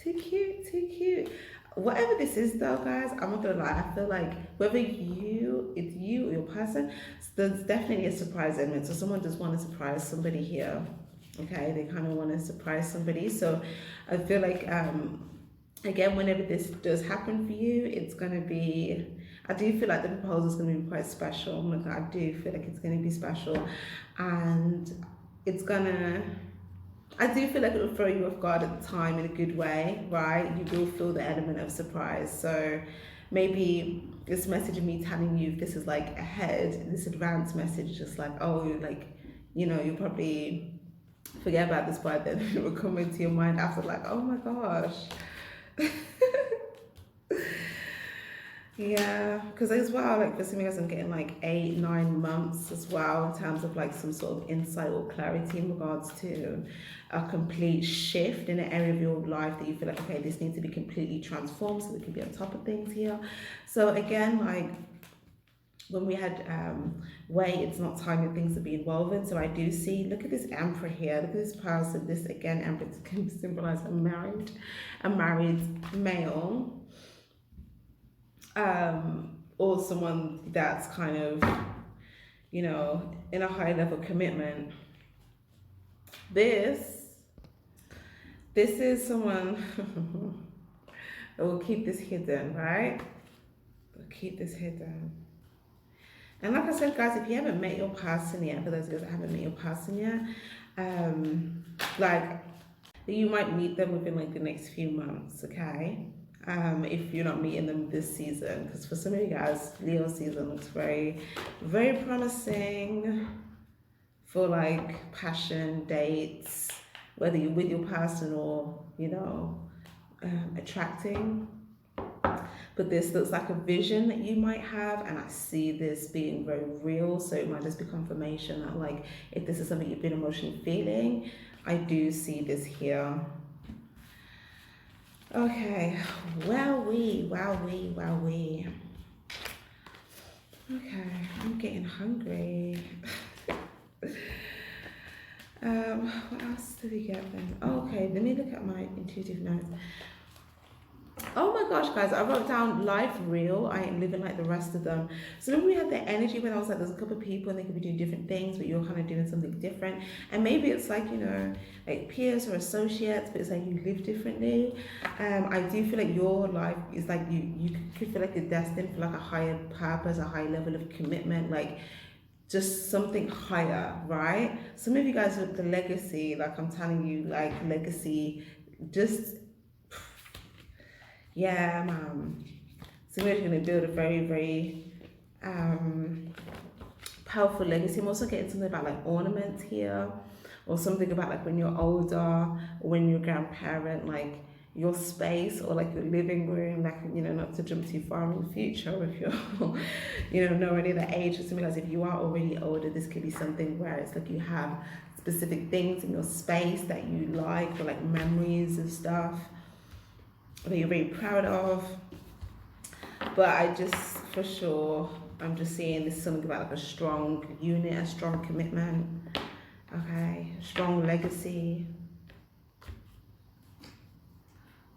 Too cute, too cute. Whatever this is though, guys, I'm not gonna lie, I feel like whether it's you or your person, there's definitely a surprise element. So someone does want to surprise somebody here. Okay, they kind of want to surprise somebody. So I feel like again, whenever this does happen for you, it's gonna be, I do feel like the proposal is gonna be quite special. Like, I do feel like it's gonna be special, and it's gonna, I do feel like it will throw you off guard at the time in a good way, right? You will feel the element of surprise. So maybe this message of me telling you this is like ahead, this advanced message, just like, oh, like, you know, you'll probably forget about this, but then it will come into your mind after, like, oh my gosh. Yeah, because as well, like for some of you guys, I'm getting like 8, 9 months as well in terms of like some sort of insight or clarity in regards to a complete shift in an area of your life that you feel like, okay, this needs to be completely transformed so we can be on top of things here. So again, like when we had way, it's not time that things are being woven. So I do see, look at this emperor here, look at this person, this again, emperor can symbolize a married male, or someone that's kind of, you know, in a high level commitment. This is someone that will keep this hidden, right? Will keep this hidden. And like I said, guys, if you haven't met your person yet, for those of you that haven't met your person yet, like, you might meet them within like the next few months, okay? If you're not meeting them this season, because for some of you guys, Leo season looks very, very promising for like passion, dates, whether you're with your person or, you know, attracting. But this looks like a vision that you might have, and I see this being very real, so it might just be confirmation that, like, if this is something you've been emotionally feeling, I do see this here. Okay, wowee. Okay, I'm getting hungry. What else did we get then? Oh, okay, let me look at my intuitive notes. Oh my gosh, guys, I wrote down life real. I ain't living like the rest of them. So maybe we had the energy when I was like, there's a couple of people and they could be doing different things, but you're kind of doing something different. And maybe it's like, you know, like peers or associates, but it's like you live differently. I do feel like your life is like you could feel like you're destined for like a higher purpose, a high level of commitment, like just something higher, right? Some of you guys with the legacy, like I'm telling you, like legacy, just yeah, so we're going to build a very, very powerful legacy. I'm also getting something about like ornaments here, or something about like when you're older, or when you're a grandparent, like your space or like your living room, like, you know, not to jump too far in the future if you're, you know, nowhere near that age. Or something like, if you are already older, this could be something where it's like you have specific things in your space that you like, or like memories and stuff that you're very proud of. But I just, for sure, I'm just seeing this something about like a strong unit, a strong commitment, okay, a strong legacy,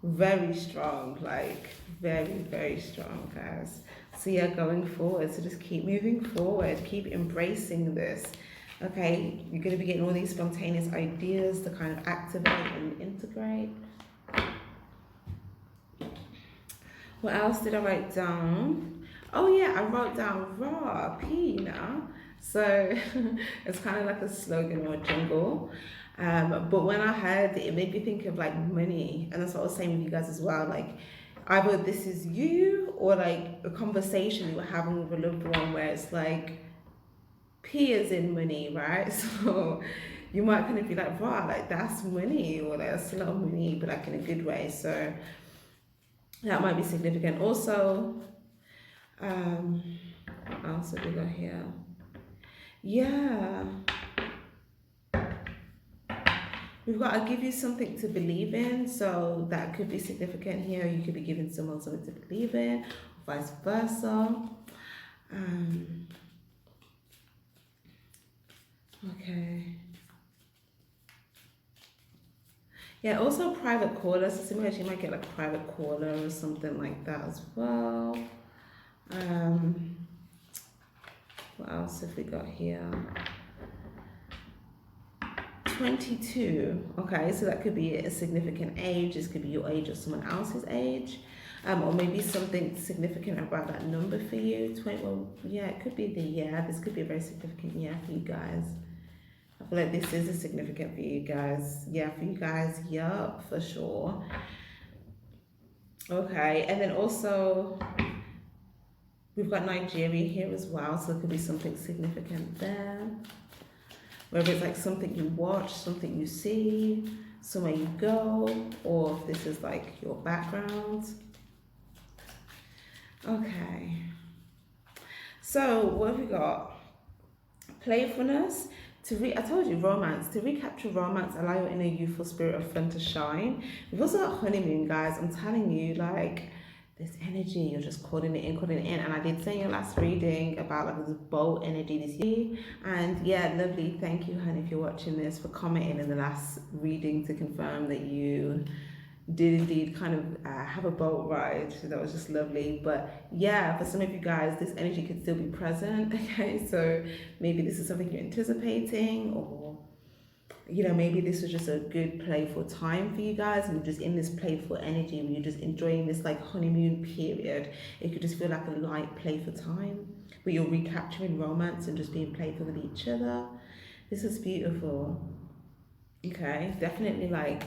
very strong, like very, very strong, guys. So yeah, going forward, so just keep moving forward, keep embracing this, okay? You're going to be getting all these spontaneous ideas to kind of activate and integrate. What else did I write down? Oh yeah, I wrote down raw, P, you know? So it's kind of like a slogan or a jingle. But when I heard it, it made me think of like money. And that's what I was saying with you guys as well. Like either this is you, or like a conversation you were having with a loved one where it's like P is in money, right? So you might kind of be like, wow, like that's money, or like, that's a lot of money, but like in a good way. So that might be significant. Also, what else have we got here? Yeah. We've got, I'll give you something to believe in. So that could be significant here. You could be giving someone something to believe in, or vice versa. Okay. Yeah, also private caller. So similar, you might get like a private caller or something like that as well. What else have we got here? 22. Okay, so that could be a significant age. This could be your age or someone else's age. Or maybe something significant about that number for you. 20, well, yeah, it could be the year. This could be a very significant year for you guys. I feel like this is a significant for you guys. Yeah, for you guys, yup, for sure. Okay, and then also we've got Nigeria here as well, so there could be something significant there. Whether it's like something you watch, something you see, somewhere you go, or if this is like your background. Okay. So what have we got? Playfulness. I told you, romance. To recapture romance, allow your inner youthful spirit of fun to shine. We've also got honeymoon, guys. I'm telling you, like, this energy, you're just calling it in. And I did say in your last reading about like this bold energy this year. And yeah, lovely. Thank you, honey, if you're watching this, for commenting in the last reading to confirm that you did indeed kind of have a boat ride. So that was just lovely. But yeah, for some of you guys, this energy could still be present. Okay, so maybe this is something you're anticipating, or maybe this was just a good playful time for you guys, and you're just in this playful energy and you're just enjoying this like honeymoon period. It could just feel like a light playful time where you're recapturing romance and just being playful with each other. This is beautiful. Okay, definitely like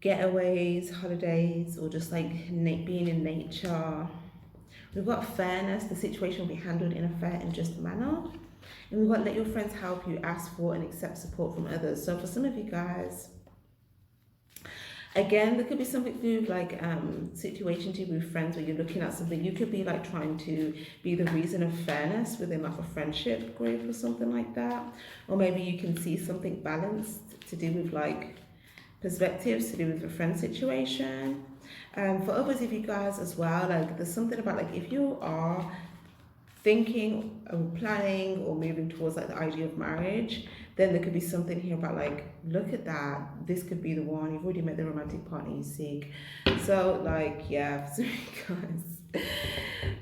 getaways, holidays, or just like being in nature. We've got fairness. The situation will be handled in a fair and just manner. And we've got let your friends help you, ask for and accept support from others. So for some of you guys, again, there could be something to do with like situation to do with friends where you're looking at something. You could be like trying to be the reason of fairness within like a friendship group or something like that. Or maybe you can see something balanced to do with like perspectives to do with a friend situation. For others of you guys as well, like there's something about like if you are thinking or planning or moving towards like the idea of marriage, then there could be something here about like, look at that, this could be the one. You've already met the romantic partner you seek. So like, yeah, for some of you guys,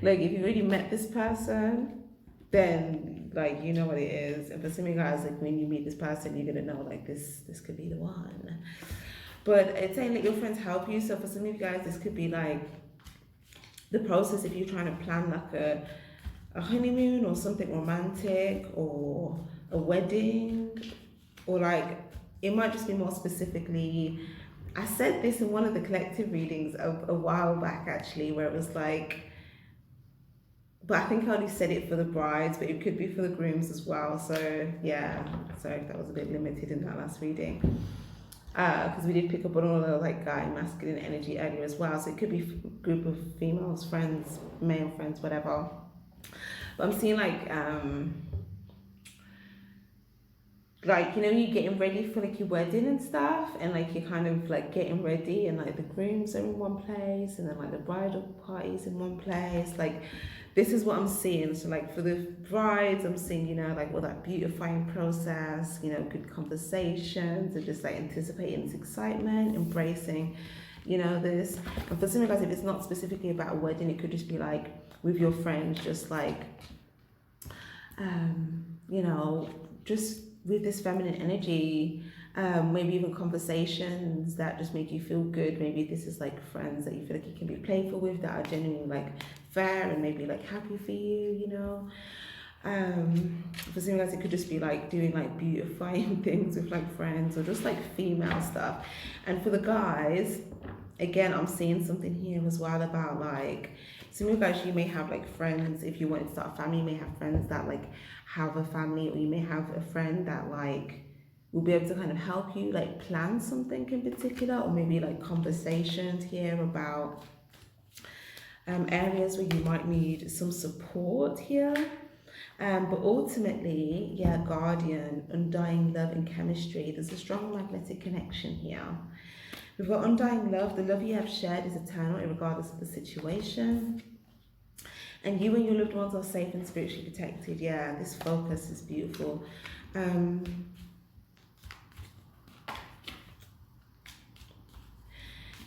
like if you've already met this person, then like you know what it is. And for some of you guys, like when you meet this person, you're gonna know like this could be the one. But it's saying let your friends help you. So for some of you guys, this could be like the process if you're trying to plan like a honeymoon or something romantic or a wedding, or like it might just be more specifically, I said this in one of the collective readings a while back actually, where it was like, but I think I only said it for the brides, but it could be for the grooms as well. So yeah, sorry, that was a bit limited in that last reading, because we did pick up on all the like guy masculine energy earlier as well. So it could be a group of females, friends, male friends, whatever. But I'm seeing like you're getting ready for like your wedding and stuff, and like you're kind of like getting ready, and like the grooms are in one place, and then like the bridal party's in one place. Like this is what I'm seeing. So like for the brides, I'm seeing like all that beautifying process, good conversations, and just like anticipating this excitement, embracing this. And for some of you guys, if it's not specifically about a wedding, it could just be like with your friends, just like just with this feminine energy, maybe even conversations that just make you feel good. Maybe this is like friends that you feel like you can be playful with, that are genuinely like fair and maybe like happy for you. For some guys, it could just be like doing like beautifying things with like friends, or just like female stuff. And for the guys, again, I'm seeing something here as well about like some of you guys, you may have like friends. If you want to start a family, you may have friends that like have a family, or you may have a friend that like will be able to kind of help you like plan something in particular, or maybe like conversations here about areas where you might need some support here. But ultimately, yeah, guardian, undying love and chemistry. There's a strong magnetic connection here. We've got undying love. The love you have shared is eternal, regardless of the situation. And you and your loved ones are safe and spiritually protected. Yeah, this focus is beautiful.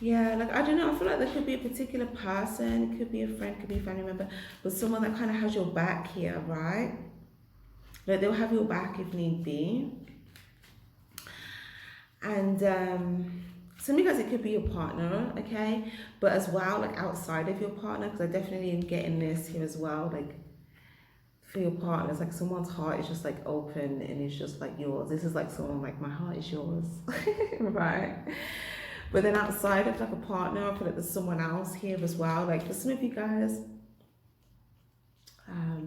Yeah, like, I don't know, I feel like there could be a particular person, it could be a friend, could be a family member, but someone that kind of has your back here, right? Like, they'll have your back if need be. And some of you guys, it could be your partner, okay? But as well, like outside of your partner, because I definitely am getting this here as well, like for your partner, it's like someone's heart is just like open and it's just like yours. This is like someone like, my heart is yours, right? But then outside of like a partner, I feel like there's someone else here as well. Like for some of you guys,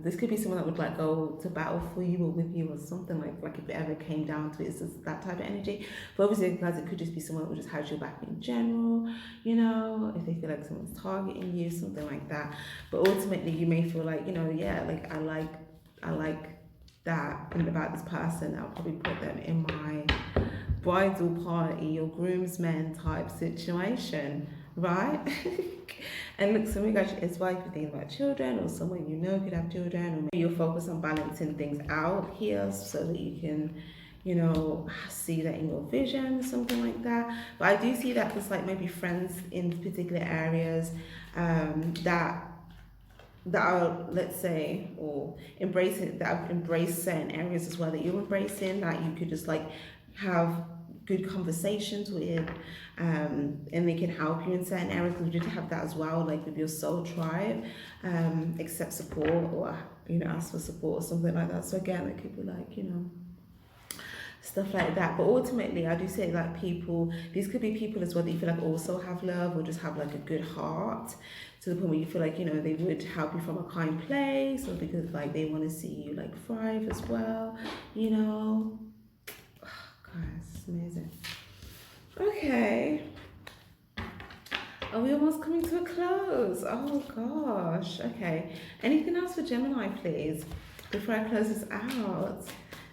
this could be someone that would like go to battle for you or with you or something, like if it ever came down to it, it's just that type of energy. But obviously, guys, it could just be someone that would just have your back in general, if they feel like someone's targeting you, something like that. But ultimately, you may feel like, yeah, like I like that and about this person. I'll probably put them in my bridal party or groomsmen type situation, right? And look, some of you guys is why you could think about children, or someone you know could have children, or maybe you're focused on balancing things out here so that you can, you know, see that in your vision, something like that. But I do see that there's like maybe friends in particular areas that are, let's say, or embracing, that have embraced certain areas as well that you're embracing, that you could just like have good conversations with, and they can help you in certain areas, because we did have that as well, like with your soul tribe, accept support, or, you know, ask for support or something like that. So again, it could be like, you know, stuff like that. But ultimately, I do say like people, these could be people as well that you feel like also have love, or just have like a good heart, to the point where you feel like, you know, they would help you from a kind place, or because like they want to see you like thrive as well, you know. Oh, guys, it's amazing. Okay, are we almost coming to a close? Oh gosh. Okay, anything else for Gemini, please, before I close this out?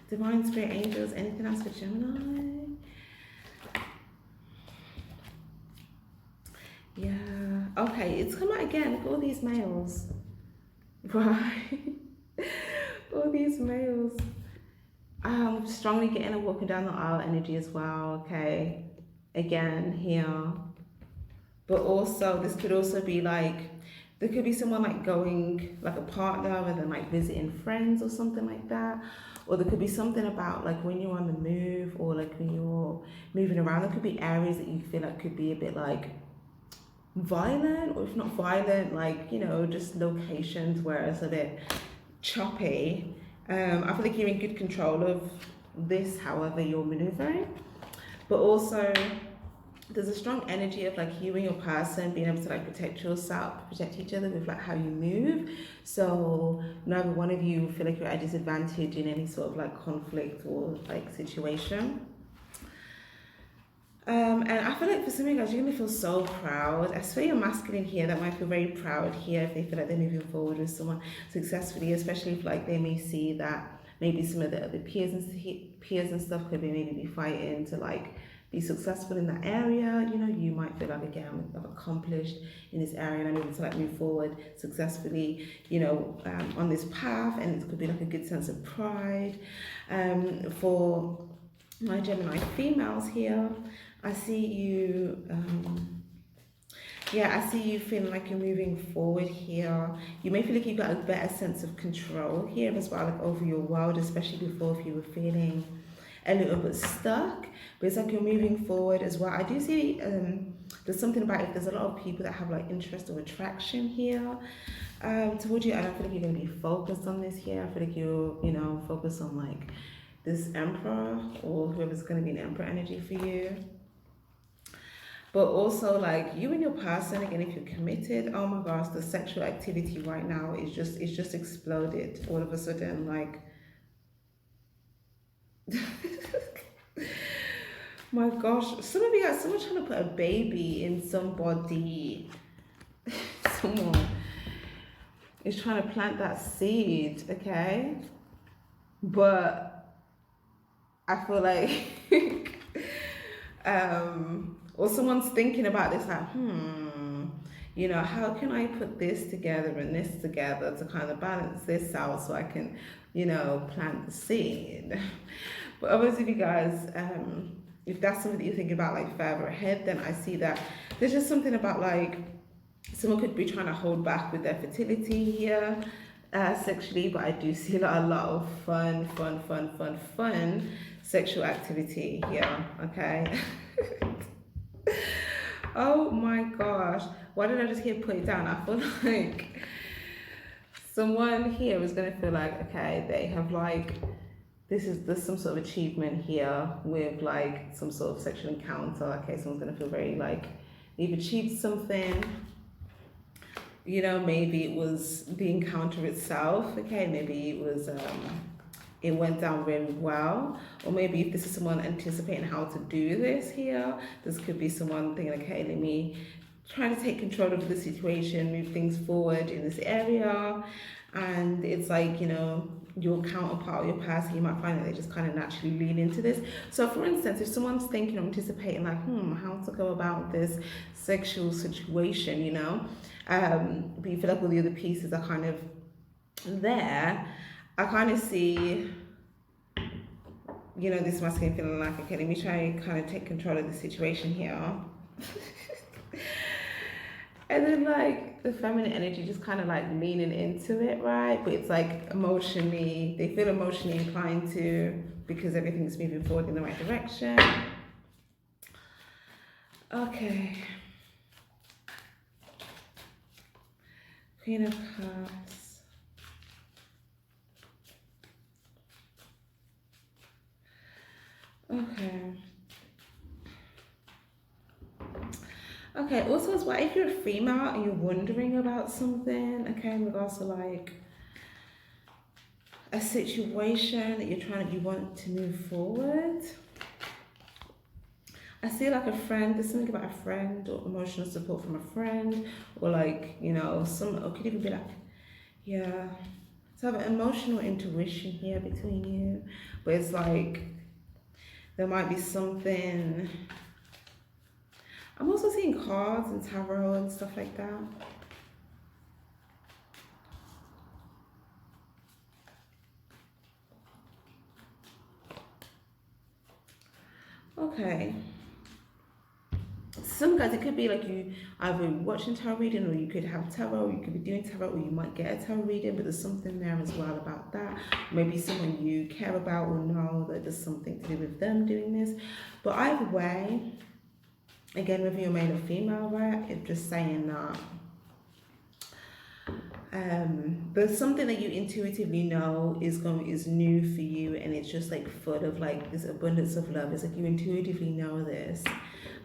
Divine Spirit Angels, anything else for Gemini? Yeah, okay, it's come out again. Look at all these males. Right? All these males. Strongly getting a walking down the aisle energy as well, okay? Again, here. But also, this could also be like, there could be someone like going, like a partner, and then like visiting friends or something like that. Or there could be something about like when you're on the move, or like when you're moving around, there could be areas that you feel like could be a bit like violent, or if not violent, like, you know, just locations where it's a bit choppy. I feel like you're in good control of this, however you're maneuvering. But also, there's a strong energy of like you and your person being able to like protect yourself, protect each other with like how you move. So neither one of you feel like you're at a disadvantage in any sort of like conflict or like situation. And I feel like for some of you guys, you're gonna feel so proud. I swear your masculine here that might feel very proud here if they feel like they're moving forward with someone successfully, especially if like they may see that maybe some of the other peers and stuff could be maybe be fighting to like be successful in that area. You know, you might feel like, again, I've accomplished in this area and I'm able to like move forward successfully, you know, on this path, and it could be like a good sense of pride. For my Gemini females here, I see you, I see you feeling like you're moving forward here. You may feel like you've got a better sense of control here as well, like over your world, especially before if you were feeling a little bit stuck. But it's like you're moving forward as well. I do see there's something about if there's a lot of people that have like interest or attraction here towards you. I don't feel like you're going to be focused on this here. I feel like you're, you know, focused on like this Emperor, or whoever's going to be an Emperor energy for you. But also like you and your person, again, if you're committed, oh my gosh, the sexual activity right now is just exploded all of a sudden. Like my gosh, some of you guys, someone's trying to put a baby in somebody. Someone is trying to plant that seed, okay? But I feel like or someone's thinking about this like, you know, how can I put this together and this together to kind of balance this out so I can, you know, plant the seed. But obviously, you guys, if that's something that you're thinking about like further ahead, then I see that there's just something about like someone could be trying to hold back with their fertility here sexually, but I do see a lot of fun sexual activity here, okay? Oh my gosh, why did I just keep put it down? I feel like someone here is going to feel like, okay, they have like, there's some sort of achievement here with like some sort of sexual encounter. Okay, someone's going to feel very like they've achieved something. You know, maybe it was the encounter itself, okay, maybe it was it went down really well, or maybe if this is someone anticipating how to do this here, this could be someone thinking, okay, let me try to take control of the situation, move things forward in this area. and it's like, you know, your counterpart or your person, you might find that they just kind of naturally lean into this. So for instance, if someone's thinking or anticipating like, how to go about this sexual situation, you know, but you feel like all the other pieces are kind of there, I kind of see, you know, this masculine feeling like, okay, let me try and kind of take control of the situation here. And then like the feminine energy just kind of like leaning into it, right? But it's like emotionally, they feel emotionally inclined to, because everything's moving forward in the right direction. Okay. Queen of Cups. Okay. Okay, also as well, if you're a female and you're wondering about something, okay, in regards to like a situation that you want to move forward. I see like a friend, there's something about a friend or emotional support from a friend, or like, you know, or could even be like, yeah. So I have an emotional intuition here between you, but it's like, there might be something. I'm also seeing cards and tarot and stuff like that. Okay. Some guys, it could be like you either watching tarot reading, or you could have tarot, or you could be doing tarot, or you might get a tarot reading, but there's something there as well about that. Maybe someone you care about will know that there's something to do with them doing this. But either way, again, whether you're male or female, right, it's just saying that there's something that you intuitively know is new for you, and it's just like full of like this abundance of love. It's like you intuitively know this.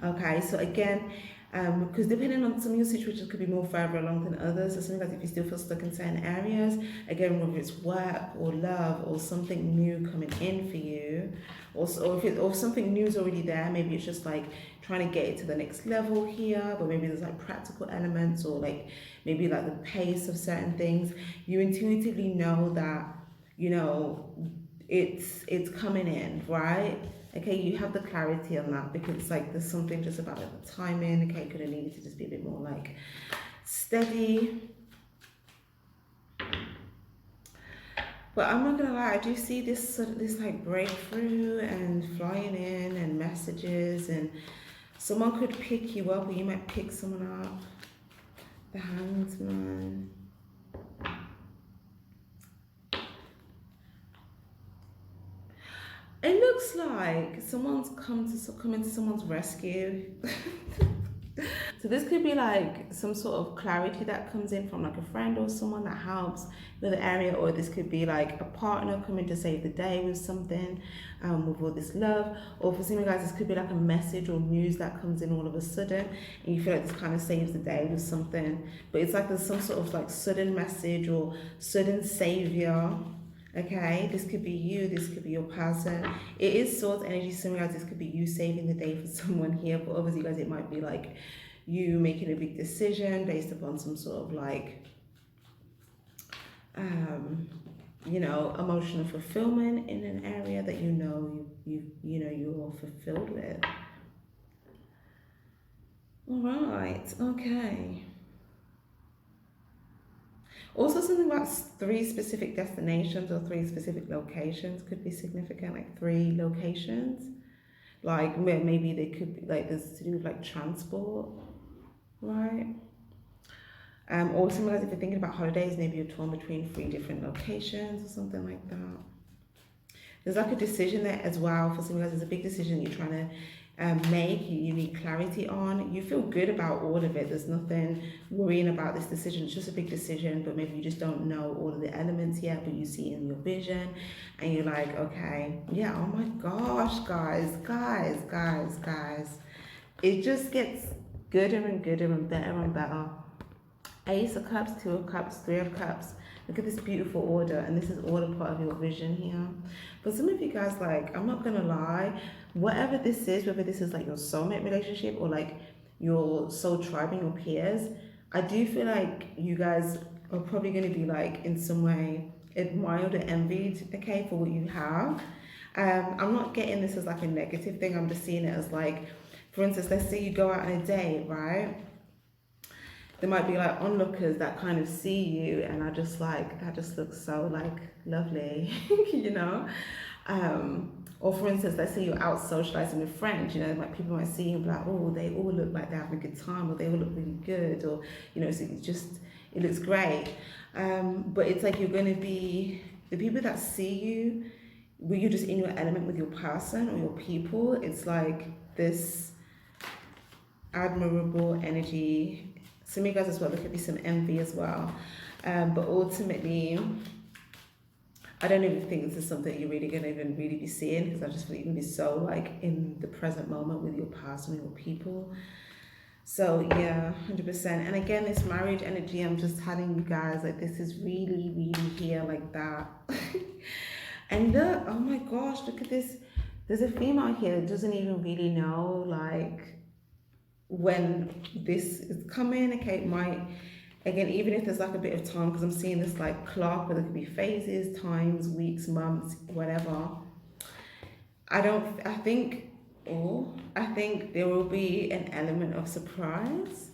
Okay, so again, because depending on some of your situations could be more further along than others. So something like if you still feel stuck in certain areas, again, whether it's work or love or something new coming in for you, or something new is already there, maybe it's just like trying to get it to the next level here, but maybe there's like practical elements, or like maybe like the pace of certain things. You intuitively know that, you know, it's coming in, right? Okay, you have the clarity on that, because it's like there's something just about the timing. Okay, could have needed to just be a bit more like steady. But I'm not gonna lie, I do see this like breakthrough and flying in and messages, and someone could pick you up, or you might pick someone up. The Handsman. It looks like someone's coming to someone's rescue. So this could be like some sort of clarity that comes in from like a friend or someone that helps with the area, or this could be like a partner coming to save the day with something, with all this love. Or for some of you guys, this could be like a message or news that comes in all of a sudden, and you feel like this kind of saves the day with something. But it's like there's some sort of like sudden message or sudden savior. Okay, this could be you, this could be your person. It is swords energy, so guys, this could be you saving the day for someone here. But obviously, guys, it might be like you making a big decision based upon some sort of like, you know, emotional fulfillment in an area that you know you're fulfilled with. All right, okay. Also, something about 3 specific destinations or 3 specific locations could be significant, like 3 locations. Like maybe they could be like this to do with like transport, right? Or sometimes if you're thinking about holidays, maybe you're torn between 3 different locations or something like that. There's like a decision there as well for some of you guys. There's a big decision you're trying to make, you need clarity on. You feel good about all of it. There's nothing worrying about this decision. It's just a big decision, but maybe you just don't know all of the elements yet, but you see it in your vision, and you're like, okay, yeah, oh my gosh, guys. It just gets gooder and gooder and better and better. Ace of Cups, 2 of Cups, 3 of Cups. Look at this beautiful order, and this is all a part of your vision here. For some of you guys, like, I'm not gonna lie, whatever this is, whether this is like your soulmate relationship or like your soul tribe and your peers, I do feel like you guys are probably going to be like in some way admired or envied, okay, for what you have. I'm not getting this as like a negative thing. I'm just seeing it as like, for instance, let's say you go out on a date, right? There might be like onlookers that kind of see you and are just like, that just looks so like lovely, you know? Or for instance, let's say you're out socializing with friends, you know, like people might see you and be like, oh, they all look like they're having a good time, or they all look really good, or, you know, so it's just, it looks great. But it's like you're going to be, the people that see you, when you're just in your element with your person or your people, it's like this admirable energy. Some of you guys as well, there could be some envy as well. But ultimately, I don't even think this is something you're really going to even really be seeing, because I just feel you're going to be so like in the present moment with your person, with your people. So yeah, 100%. And again, this marriage energy, I'm just telling you guys, like this is really, really here like that. And look, oh my gosh, look at this. There's a female here that doesn't even really know like when this is coming. Okay, it might, again, even if there's like a bit of time, because I'm seeing this like clock where there could be phases, times, weeks, months, whatever. I think there will be an element of surprise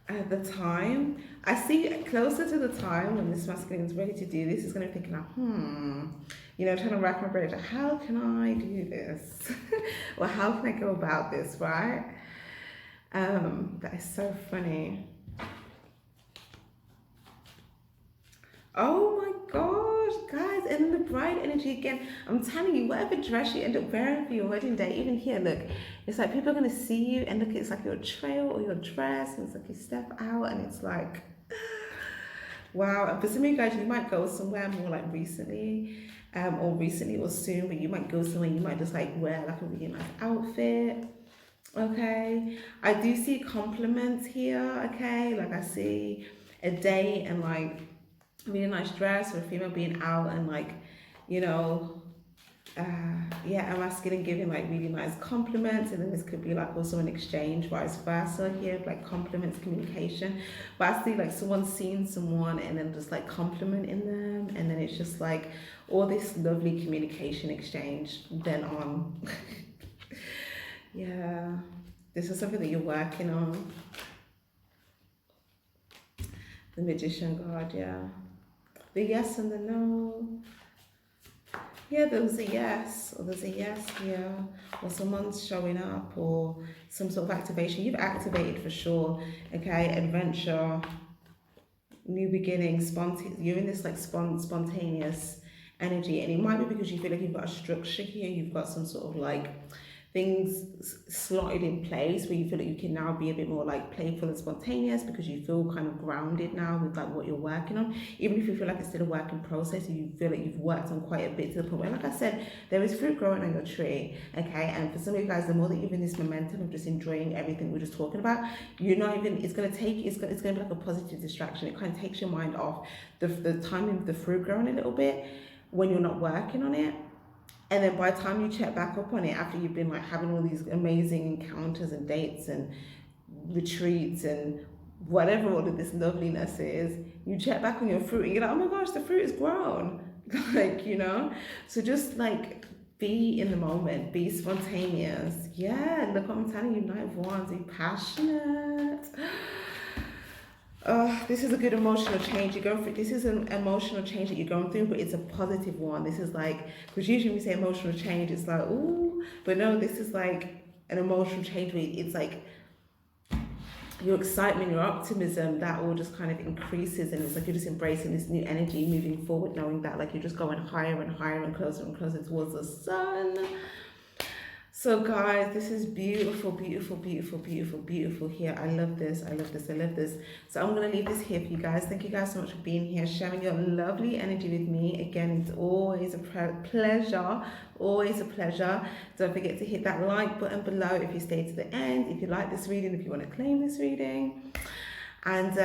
at the time. I see closer to the time when this masculine is ready to do this, is going to be thinking like, you know, trying to rack my brain, like, how can I do this? Or how can I go about this, right? That is so funny. Oh my gosh, guys, and then the bride energy again. I'm telling you, whatever dress you end up wearing for your wedding day, even here, look, it's like people are going to see you and look, it's like your trail or your dress, and it's like you step out and it's like, wow. And for some of you guys, you might go somewhere more like recently, or soon, but you might go somewhere, you might just like wear like a really nice outfit. Okay, I do see compliments here. Okay, like I see a date and like really nice dress, or a female being out and like, you know, yeah, a masculine giving like really nice compliments, and then this could be like also an exchange, vice versa here, like compliments, communication. But I see like someone seeing someone and then just like complimenting them, and then it's just like all this lovely communication exchange then on. Yeah, this is something that you're working on. The Magician card, yeah. The yes and the no. Yeah, there's a yes, or there's a yes here, or someone's showing up, or some sort of activation. You've activated for sure, okay? Adventure, new beginnings, you're in this like spontaneous energy, and it might be because you feel like you've got a structure here, you've got some sort of like things slotted in place where you feel like you can now be a bit more like playful and spontaneous, because you feel kind of grounded now with like what you're working on, even if you feel like it's still a work in process, you feel like you've worked on quite a bit to the point where, like I said, there is fruit growing on your tree, okay? And for some of you guys, the more that you're in this momentum of just enjoying everything we're just talking about, you're not even, it's going to be like a positive distraction. It kind of takes your mind off the timing of the fruit growing a little bit when you're not working on it. And then by the time you check back up on it, after you've been like having all these amazing encounters and dates and retreats and whatever all of this loveliness is, you check back on your fruit and you're like, oh my gosh, the fruit is grown. Like, you know, so just like be in the moment, be spontaneous. Yeah, look what I'm telling you, Knight of Wands, be passionate. This is a good emotional change you're going through. This is an emotional change that you're going through, but it's a positive one. This is like, because usually when we say emotional change, it's like, ooh, but no, this is like an emotional change where it's like your excitement, your optimism, that all just kind of increases, and it's like you're just embracing this new energy moving forward, knowing that like you're just going higher and higher and closer towards the sun. So guys, this is beautiful, beautiful, beautiful, beautiful, beautiful here. I love this, I love this, I love this. So I'm going to leave this here for you guys. Thank you guys so much for being here, sharing your lovely energy with me. Again, it's always a pleasure, always a pleasure. Don't forget to hit that like button below if you stay to the end, if you like this reading, if you want to claim this reading. And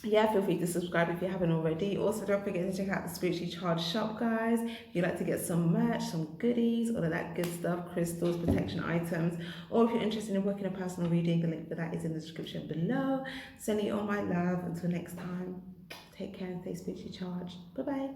yeah, feel free to subscribe if you haven't already. Also, don't forget to check out the Spiritually Charged shop, guys. If you'd like to get some merch, some goodies, all of that good stuff, crystals, protection items, or if you're interested in booking a personal reading, the link for that is in the description below. Sending you all my love. Until next time, take care and stay spiritually charged. Bye bye.